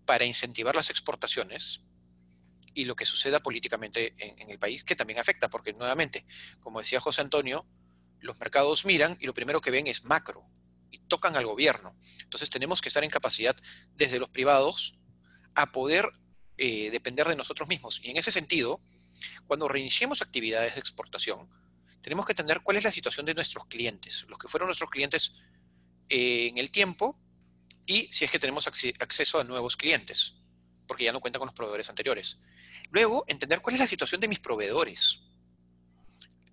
para incentivar las exportaciones y lo que suceda políticamente en el país, que también afecta, porque nuevamente, como decía José Antonio, los mercados miran y lo primero que ven es macro y tocan al gobierno. Entonces tenemos que estar en capacidad desde los privados a poder depender de nosotros mismos. Y en ese sentido, cuando reiniciemos actividades de exportación, tenemos que entender cuál es la situación de nuestros clientes, los que fueron nuestros clientes en el tiempo, y si es que tenemos acceso a nuevos clientes, porque ya no cuentan con los proveedores anteriores. Luego, entender cuál es la situación de mis proveedores.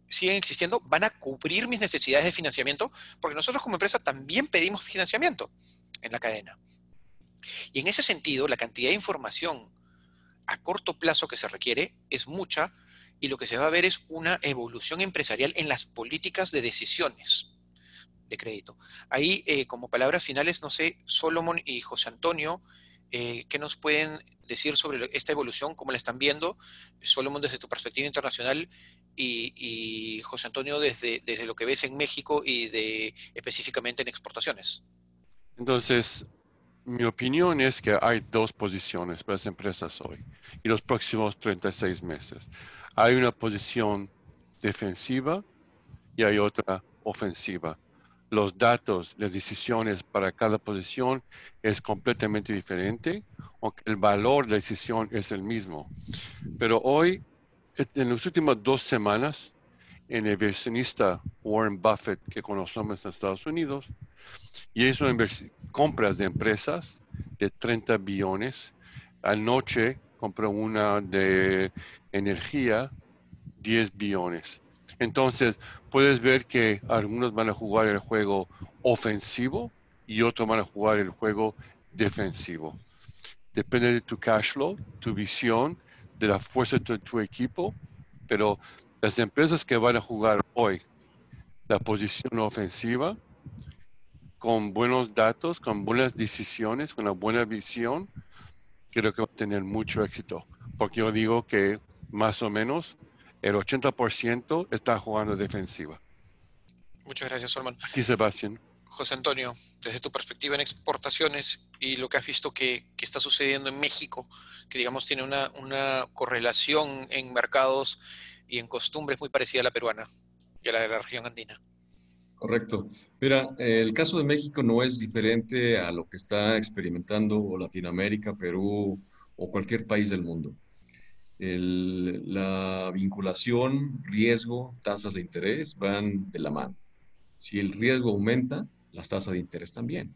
¿Siguen existiendo? ¿Van a cubrir mis necesidades de financiamiento? Porque nosotros como empresa también pedimos financiamiento en la cadena. Y en ese sentido, la cantidad de información a corto plazo que se requiere es mucha, y lo que se va a ver es una evolución empresarial en las políticas de decisiones de crédito. Ahí, como palabras finales, no sé, Solomon y José Antonio, ¿qué nos pueden decir sobre esta evolución? ¿Cómo la están viendo? Solomon, desde tu perspectiva internacional, y José Antonio, desde lo que ves en México y específicamente en exportaciones. Entonces, Mi opinión es que hay dos posiciones para las empresas hoy y los próximos 36 meses. Hay una posición defensiva y hay otra ofensiva. Los datos, las decisiones para cada posición es completamente diferente, aunque el valor de la decisión es el mismo. Pero hoy, en las últimas 2 semanas, el inversionista Warren Buffett, que conocemos en Estados Unidos, y hizo compras de empresas de 30 billones. Anoche compró una de energía, 10 billones. Entonces, puedes ver que algunos van a jugar el juego ofensivo y otros van a jugar el juego defensivo. Depende de tu cash flow, tu visión, de la fuerza de tu equipo, pero las empresas que van a jugar hoy la posición ofensiva, con buenos datos, con buenas decisiones, con una buena visión, creo que va a tener mucho éxito. Porque yo digo que más o menos el 80% está jugando defensiva. Muchas gracias, Solman. Aquí, Sebastián. José Antonio, desde tu perspectiva en exportaciones y lo que has visto que está sucediendo en México, que digamos tiene una correlación en mercados y en costumbres muy parecida a la peruana y a la de la región andina. Correcto. Mira, el caso de México no es diferente a lo que está experimentando o Latinoamérica, Perú o cualquier país del mundo. La vinculación, riesgo, tasas de interés van de la mano. Si el riesgo aumenta, las tasas de interés también.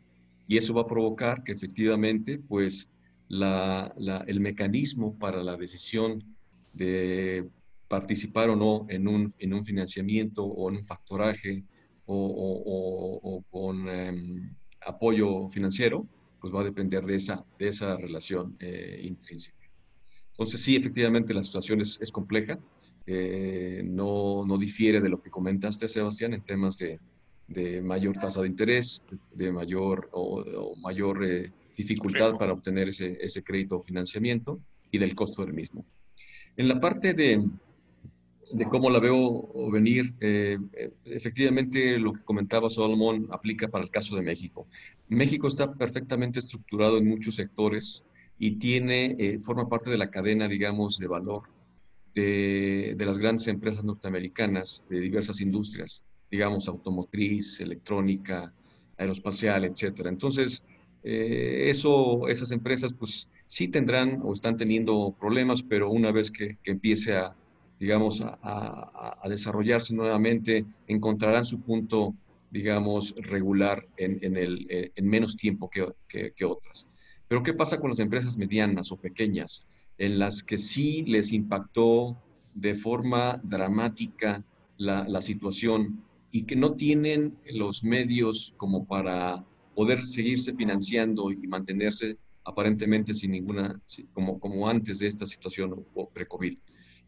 Y eso va a provocar que efectivamente, pues, el mecanismo para la decisión de participar o no en un financiamiento o en un factoraje o con apoyo financiero, pues va a depender de esa relación intrínseca. Entonces, sí, efectivamente, la situación es compleja. No difiere de lo que comentaste, Sebastián, en temas de mayor tasa de interés, de mayor o mayor dificultad Riesgo. para obtener ese crédito o financiamiento y del costo del mismo. En la parte de cómo la veo venir, efectivamente lo que comentaba Solomon aplica para el caso de México. México está perfectamente estructurado en muchos sectores y forma parte de la cadena, digamos, de valor de las grandes empresas norteamericanas, de diversas industrias, digamos, automotriz, electrónica, aeroespacial, etcétera. Entonces, esas empresas, pues sí tendrán o están teniendo problemas, pero una vez que empiece digamos, a desarrollarse nuevamente, encontrarán su punto, digamos, regular en menos tiempo que otras. Pero ¿qué pasa con las empresas medianas o pequeñas, en las que sí les impactó de forma dramática la situación y que no tienen los medios como para poder seguirse financiando y mantenerse aparentemente sin ninguna, como antes de esta situación o pre-COVID?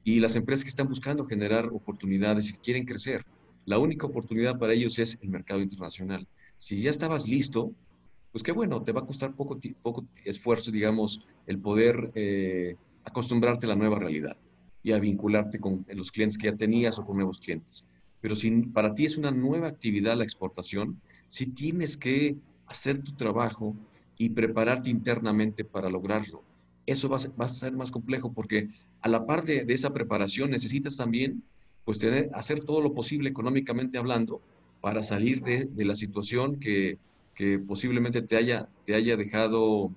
Y las empresas que están buscando generar oportunidades y quieren crecer, la única oportunidad para ellos es el mercado internacional. Si ya estabas listo, pues qué bueno, te va a costar poco esfuerzo, digamos, el poder acostumbrarte a la nueva realidad y a vincularte con los clientes que ya tenías o con nuevos clientes. Pero si para ti es una nueva actividad la exportación, sí tienes que hacer tu trabajo y prepararte internamente para lograrlo. Eso va a ser más complejo porque a la par de esa preparación necesitas también pues hacer todo lo posible económicamente hablando para salir de la situación que posiblemente te haya dejado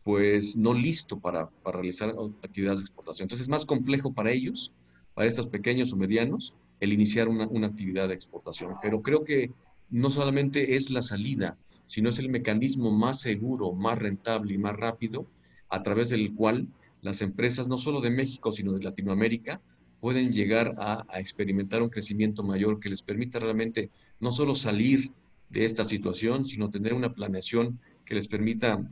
pues no listo para realizar actividades de exportación. Entonces es más complejo para ellos, para estos pequeños o medianos, el iniciar una actividad de exportación. Pero creo que no solamente es la salida, sino es el mecanismo más seguro, más rentable y más rápido a través del cual las empresas, no solo de México, sino de Latinoamérica, pueden llegar a experimentar un crecimiento mayor que les permita realmente no solo salir de esta situación, sino tener una planeación que les permita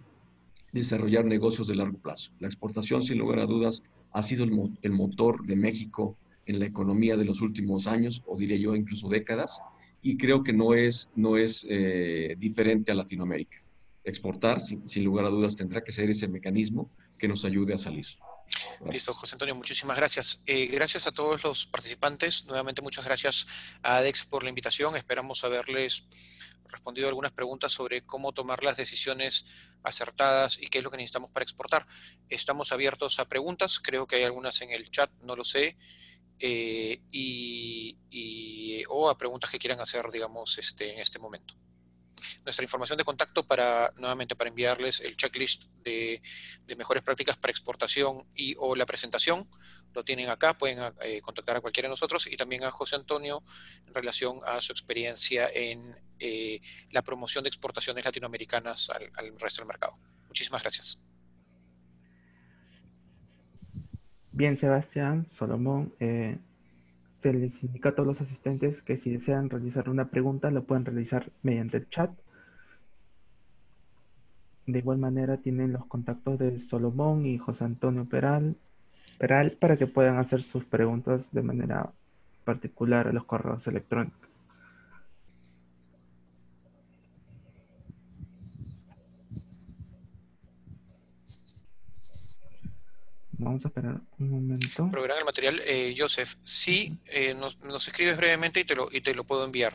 desarrollar negocios de largo plazo. La exportación, sin lugar a dudas, ha sido el motor de México en la economía de los últimos años, o diría yo incluso décadas, y creo que no es diferente a Latinoamérica. Exportar, sin lugar a dudas, tendrá que ser ese mecanismo que nos ayude a salir. Gracias. Listo, José Antonio, muchísimas gracias. Gracias a todos los participantes. Nuevamente, muchas gracias a ADEX por la invitación. Esperamos haberles respondido algunas preguntas sobre cómo tomar las decisiones acertadas y qué es lo que necesitamos para exportar. Estamos abiertos a preguntas, creo que hay algunas en el chat, no lo sé, o a preguntas que quieran hacer, digamos, en este momento. Nuestra información de contacto nuevamente para enviarles el checklist de mejores prácticas para exportación y o la presentación, lo tienen acá, pueden contactar a cualquiera de nosotros y también a José Antonio en relación a su experiencia en la promoción de exportaciones latinoamericanas al resto del mercado. Muchísimas gracias. Bien, Sebastián, Solomón, se les indica a todos los asistentes que si desean realizar una pregunta, lo pueden realizar mediante el chat. De igual manera, tienen los contactos de Solomón y José Antonio Peral para que puedan hacer sus preguntas de manera particular a los correos electrónicos. Vamos a esperar un momento. Programa el material, Joseph. Sí, nos escribes brevemente y te lo puedo enviar.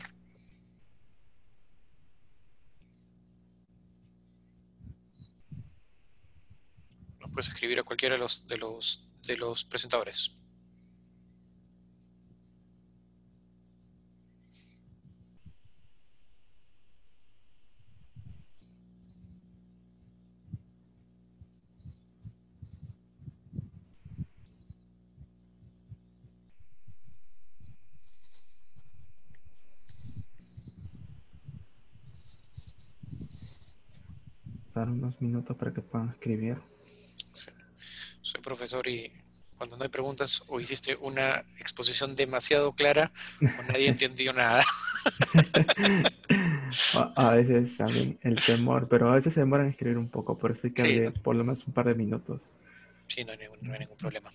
Nos puedes escribir a cualquiera de los presentadores. Dar unos minutos para que puedan escribir. Sí. Soy profesor y cuando no hay preguntas o hiciste una exposición demasiado clara o nadie entendió nada. A veces también el temor, pero a veces se demoran en escribir un poco, por eso hay que Sí, abrir por lo menos un par de minutos. sí, no hay ningún problema.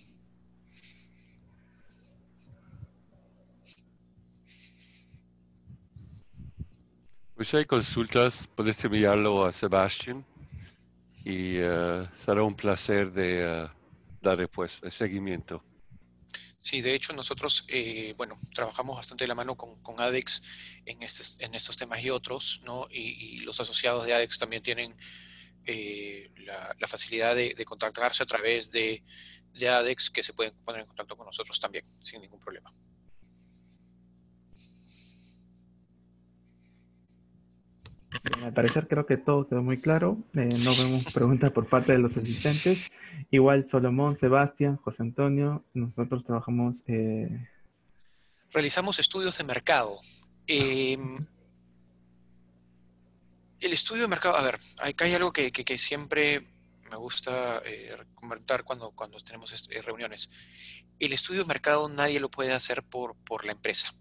Pues si hay consultas, puedes enviarlo a Sebastián y será un placer de dar respuesta, de seguimiento. Sí, de hecho nosotros, bueno, trabajamos bastante de la mano con ADEX en estos temas y otros, ¿no? Y los asociados de ADEX también tienen la facilidad de contactarse a través de ADEX, que se pueden poner en contacto con nosotros también, sin ningún problema. Bien, al parecer creo que todo quedó muy claro. No vemos preguntas por parte de los asistentes. Igual Solomón, Sebastián, José Antonio, nosotros trabajamos... Realizamos estudios de mercado. El estudio de mercado, a ver, acá hay algo que siempre me gusta comentar cuando tenemos reuniones. El estudio de mercado nadie lo puede hacer por la empresa.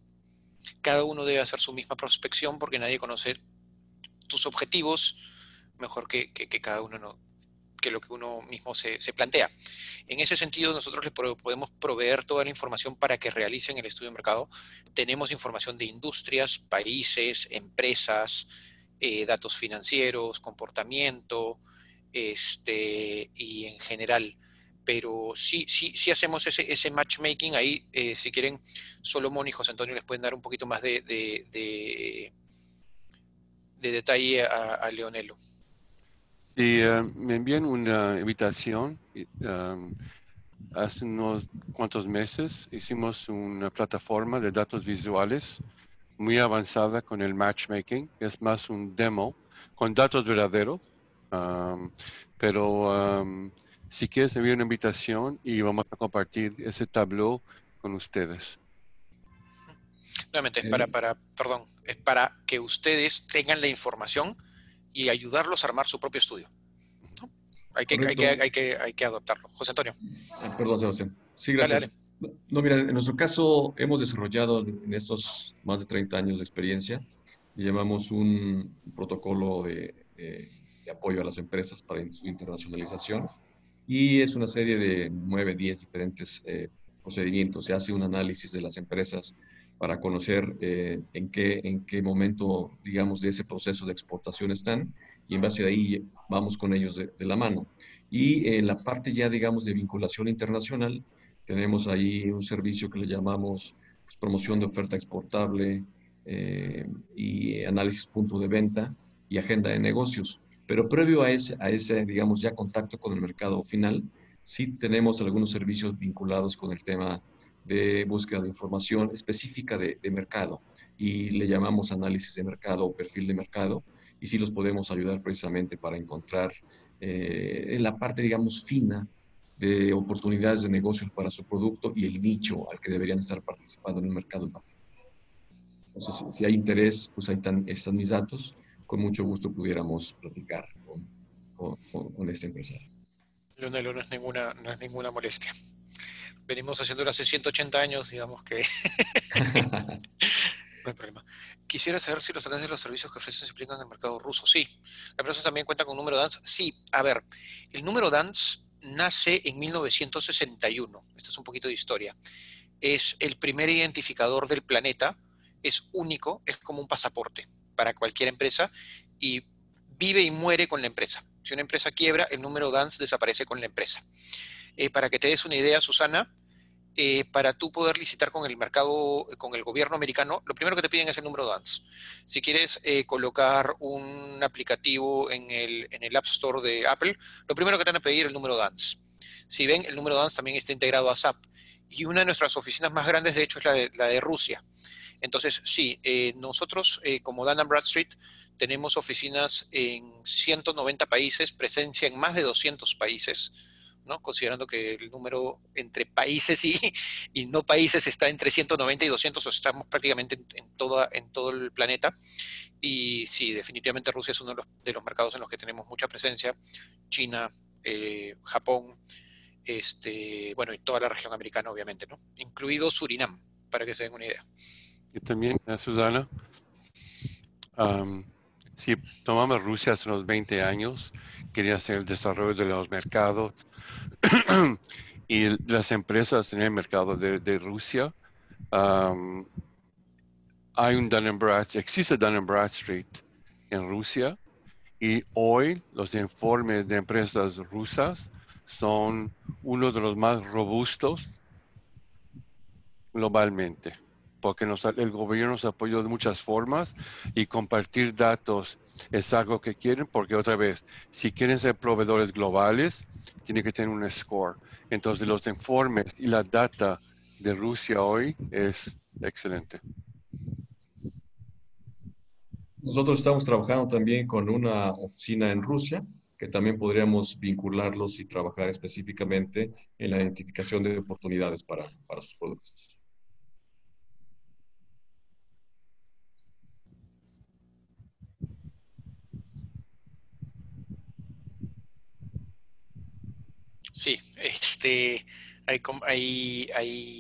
Cada uno debe hacer su misma prospección porque nadie conoce tus objetivos mejor que cada uno que lo que uno mismo se plantea. En ese sentido, nosotros les podemos proveer toda la información para que realicen el estudio de mercado. Tenemos información de industrias, países, empresas, datos financieros, comportamiento, y en general. Pero sí hacemos ese matchmaking ahí. Si quieren, Solomón y José Antonio les pueden dar un poquito más de detalle a Leonelo. Y me envían una invitación. Hace unos cuantos meses hicimos una plataforma de datos visuales muy avanzada con el matchmaking. Es más un demo con datos verdaderos. Pero si quieres, envío una invitación y vamos a compartir ese tableau con ustedes. Nuevamente, perdón, es para que ustedes tengan la información y ayudarlos a armar su propio estudio. ¿No? Hay que adoptarlo. José Antonio. Perdón, Sebastián. Sí, Dale, gracias. No, mira, en nuestro caso hemos desarrollado en estos más de 30 años de experiencia, le llamamos un protocolo de apoyo a las empresas para su internacionalización y es una serie de 9, 10 diferentes procedimientos. Se hace un análisis de las empresas para conocer en qué momento, digamos, de ese proceso de exportación están y en base a ahí vamos con ellos de la mano. Y en la parte ya, digamos, de vinculación internacional, tenemos ahí un servicio que le llamamos pues, promoción de oferta exportable y análisis punto de venta y agenda de negocios. Pero previo a ese, digamos, ya contacto con el mercado final, sí tenemos algunos servicios vinculados con el tema de búsqueda de información específica de mercado y le llamamos análisis de mercado o perfil de mercado y sí los podemos ayudar precisamente para encontrar en la parte, digamos, fina de oportunidades de negocios para su producto y el nicho al que deberían estar participando en el mercado en particular. Entonces, si hay interés, pues ahí están mis datos. Con mucho gusto pudiéramos platicar con esta empresa. Leonelo, no es ninguna molestia. Venimos haciéndolo hace 180 años, digamos que no hay problema. Quisiera saber si los salarios de los servicios que ofrecen se aplican en el mercado ruso. Sí. ¿La empresa también cuenta con un número DANS? Sí. A ver, el número DANS nace en 1961. Esto es un poquito de historia. Es el primer identificador del planeta, es único, es como un pasaporte para cualquier empresa y vive y muere con la empresa. Si una empresa quiebra, el número DANS desaparece con la empresa. Para que te des una idea, Susana, para tú poder licitar con el mercado, con el gobierno americano, lo primero que te piden es el número DANS. Si quieres colocar un aplicativo en el App Store de Apple, lo primero que te van a pedir es el número DANS. Si ven, el número DANS también está integrado a SAP. Y una de nuestras oficinas más grandes, de hecho, es la de Rusia. Entonces, sí, nosotros como Dun & Bradstreet tenemos oficinas en 190 países, presencia en más de 200 países, ¿no? Considerando que el número entre países y no países está entre 190 y 200, o sea, estamos prácticamente en todo el planeta. Y sí, definitivamente Rusia es uno de los mercados en los que tenemos mucha presencia. China, Japón, bueno, y toda la región americana, obviamente, ¿no? Incluido Surinam, para que se den una idea. Y también, Susana, si tomamos Rusia hace unos 20 años, quería hacer el desarrollo de los mercados y las empresas en el mercado de Rusia. Hay un existe Dun & Bradstreet en Rusia y hoy los informes de empresas rusas son uno de los más robustos globalmente, porque el gobierno nos apoyó de muchas formas y compartir datos es algo que quieren, porque otra vez, si quieren ser proveedores globales, tienen que tener un score. Entonces, los informes y la data de Rusia hoy es excelente. Nosotros estamos trabajando también con una oficina en Rusia, que también podríamos vincularlos y trabajar específicamente en la identificación de oportunidades para sus productos. Sí, hay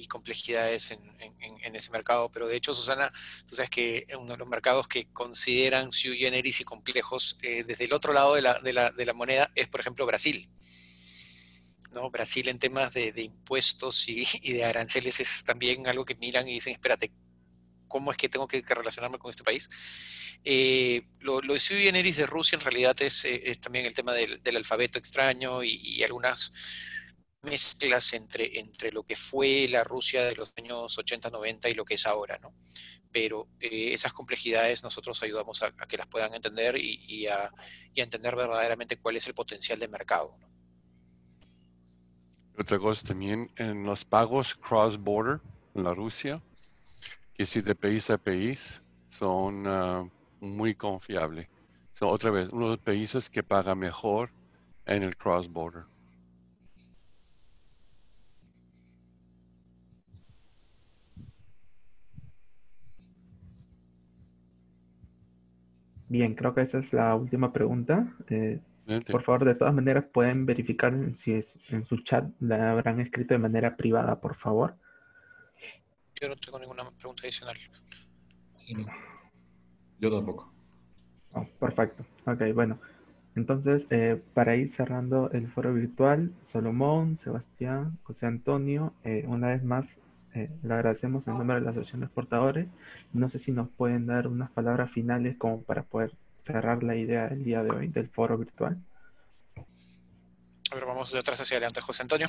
complejidades en ese mercado, pero de hecho, Susana, tú sabes que uno de los mercados que consideran sui generis y complejos desde el otro lado de la moneda es, por ejemplo, Brasil. ¿No? Brasil en temas de impuestos y de aranceles es también algo que miran y dicen, espérate, ¿cómo es que tengo que relacionarme con este país? Lo de sui generis de Rusia en realidad es también el tema del alfabeto extraño y algunas mezclas entre lo que fue la Rusia de los años 80, 90 y lo que es ahora, ¿no? Pero esas complejidades nosotros ayudamos a que las puedan entender y a entender verdaderamente cuál es el potencial de mercado, ¿no? Otra cosa también, en los pagos cross-border en la Rusia, que si de país a país, son muy confiables. Son otra vez uno de los países que paga mejor en el cross-border. Bien, creo que esa es la última pregunta. Por favor, de todas maneras, pueden verificar si en su chat la habrán escrito de manera privada, por favor. Yo no tengo ninguna pregunta adicional. Yo tampoco. Oh, perfecto. Ok, bueno. Entonces, para ir cerrando el foro virtual, Salomón, Sebastián, José Antonio, una vez más, le agradecemos en nombre de la Asociación de Exportadores. No sé si nos pueden dar unas palabras finales como para poder cerrar la idea del día de hoy del foro virtual. A ver, vamos de atrás hacia adelante, José Antonio.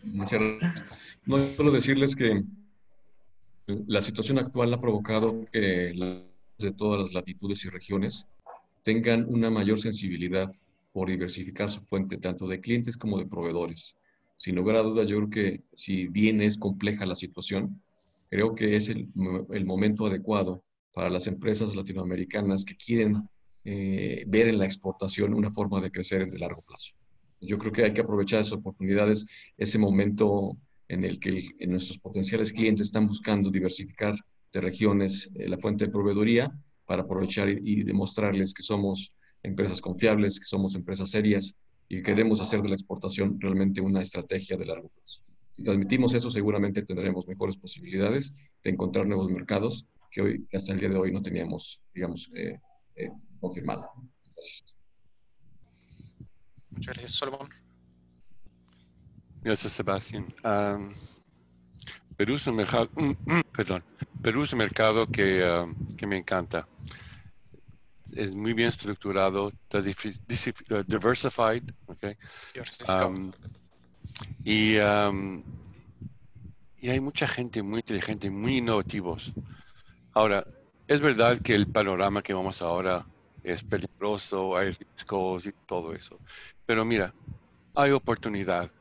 Muchas gracias. No, solo decirles que la situación actual ha provocado que de todas las latitudes y regiones tengan una mayor sensibilidad por diversificar su fuente, tanto de clientes como de proveedores. Sin lugar a dudas, yo creo que si bien es compleja la situación, creo que es el momento adecuado para las empresas latinoamericanas que quieren ver en la exportación una forma de crecer en el largo plazo. Yo creo que hay que aprovechar esas oportunidades, ese momento en el que en nuestros potenciales clientes están buscando diversificar de regiones la fuente de proveeduría para aprovechar y demostrarles que somos empresas confiables, que somos empresas serias y que queremos hacer de la exportación realmente una estrategia de largo plazo. Si transmitimos eso, seguramente tendremos mejores posibilidades de encontrar nuevos mercados que hoy, que hasta el día de hoy no teníamos, digamos, confirmado. Gracias. Muchas gracias, Solomon. Gracias, Sebastián. Perú es un mercado, perdón, Perú es un mercado que me encanta. Es muy bien estructurado, está diversified, okay? Diversificado. Y hay mucha gente muy inteligente, muy innovativos. Ahora, es verdad que el panorama que vamos ahora es peligroso, hay riesgos y todo eso. Pero mira, hay oportunidad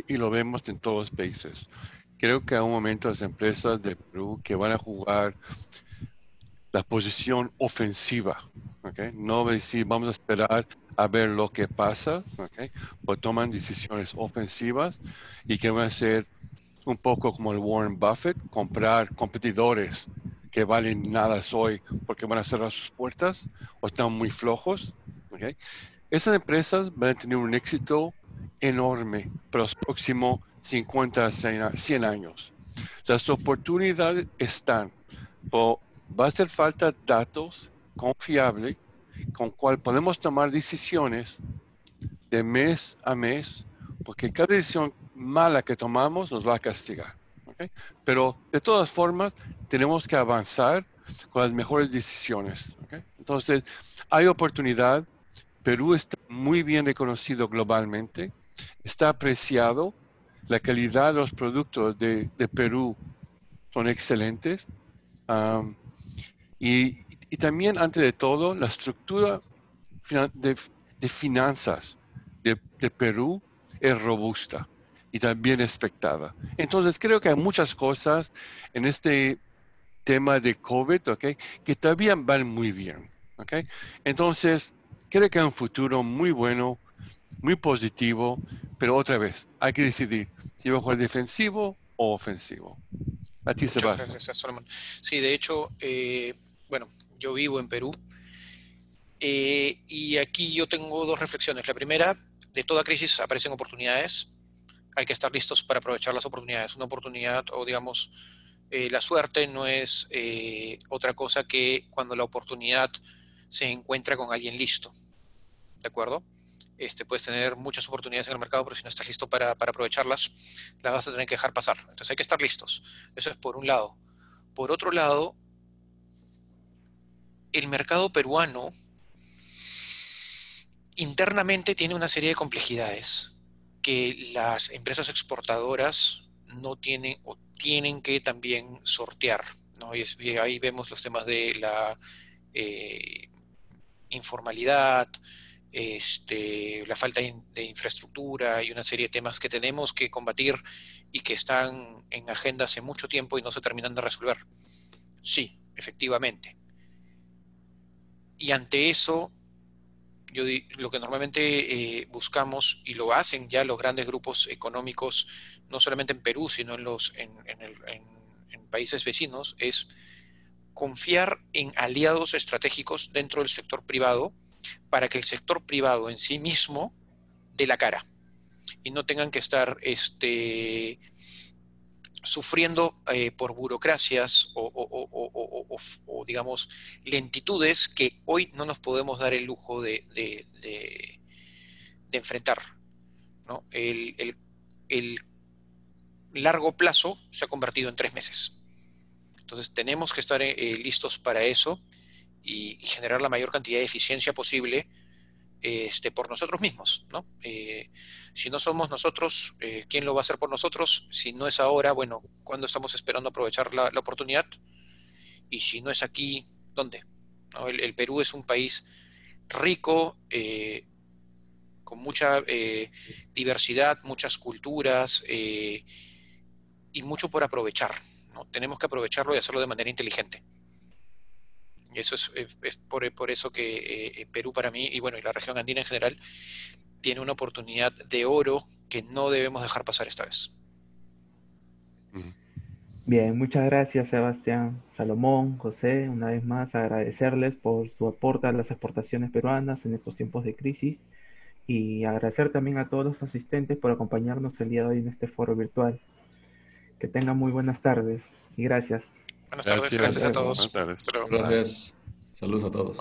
y lo vemos en todos los países. Creo que hay un momento las empresas de Perú que van a jugar la posición ofensiva, ¿okay? No decir vamos a esperar a ver lo que pasa, ¿okay? O toman decisiones ofensivas y que van a ser un poco como el Warren Buffett, comprar competidores que valen nada hoy porque van a cerrar sus puertas o están muy flojos, ¿okay? Esas empresas van a tener un éxito enorme para los próximos 50 a 100 años. Las oportunidades están, pero va a hacer falta datos confiables con cual podemos tomar decisiones de mes a mes, porque cada decisión mala que tomamos nos va a castigar. ¿Okay? Pero de todas formas, tenemos que avanzar con las mejores decisiones. ¿Okay? Entonces, hay oportunidad. Perú está muy bien reconocido globalmente, está apreciado, la calidad de los productos de Perú son excelentes. Um, y también, antes de todo, la estructura de finanzas de Perú es robusta y también expectada. Entonces, creo que hay muchas cosas en este tema de COVID, ¿okay? Que todavía van muy bien. ¿Okay? Entonces, creo que hay un futuro muy bueno, muy positivo, pero otra vez, hay que decidir si va a jugar defensivo o ofensivo. A ti, Muchas Sebastián. gracias, Solomon. Sí, de hecho, bueno, yo vivo en Perú y aquí yo tengo dos reflexiones. La primera, de toda crisis aparecen oportunidades. Hay que estar listos para aprovechar las oportunidades. Una oportunidad, o digamos, la suerte no es otra cosa que cuando la oportunidad se encuentra con alguien listo. ¿De acuerdo? Puedes tener muchas oportunidades en el mercado, pero si no estás listo para aprovecharlas, las vas a tener que dejar pasar. Entonces hay que estar listos. Eso es por un lado. Por otro lado, el mercado peruano internamente tiene una serie de complejidades que las empresas exportadoras no tienen o tienen que también sortear, ¿no? Y ahí vemos los temas de la informalidad, la falta de infraestructura y una serie de temas que tenemos que combatir y que están en agenda hace mucho tiempo y no se terminan de resolver. Sí, efectivamente. Y ante eso, lo que normalmente buscamos, y lo hacen ya los grandes grupos económicos, no solamente en Perú, sino en países vecinos, es confiar en aliados estratégicos dentro del sector privado para que el sector privado en sí mismo dé la cara y no tengan que estar sufriendo por burocracias o, digamos, lentitudes que hoy no nos podemos dar el lujo de enfrentar, ¿no? El largo plazo se ha convertido en 3 meses. Entonces tenemos que estar listos para eso y generar la mayor cantidad de eficiencia posible por nosotros mismos, ¿no? Si no somos nosotros, ¿quién lo va a hacer por nosotros? Si no es ahora, bueno, ¿cuándo estamos esperando aprovechar la oportunidad? Y si no es aquí, ¿dónde? ¿no? El Perú es un país rico, con mucha diversidad, muchas culturas y mucho por aprovechar, ¿no? Tenemos que aprovecharlo y hacerlo de manera inteligente. Y eso es por eso que Perú para mí, y bueno, y la región andina en general, tiene una oportunidad de oro que no debemos dejar pasar esta vez. Bien, muchas gracias Sebastián, Salomón, José, una vez más agradecerles por su aporte a las exportaciones peruanas en estos tiempos de crisis y agradecer también a todos los asistentes por acompañarnos el día de hoy en este foro virtual. Que tengan muy buenas tardes y gracias. Buenas tardes, Gracias. gracias a Hasta luego. todos. Buenas tardes. Hasta luego. Gracias. Saludos a todos.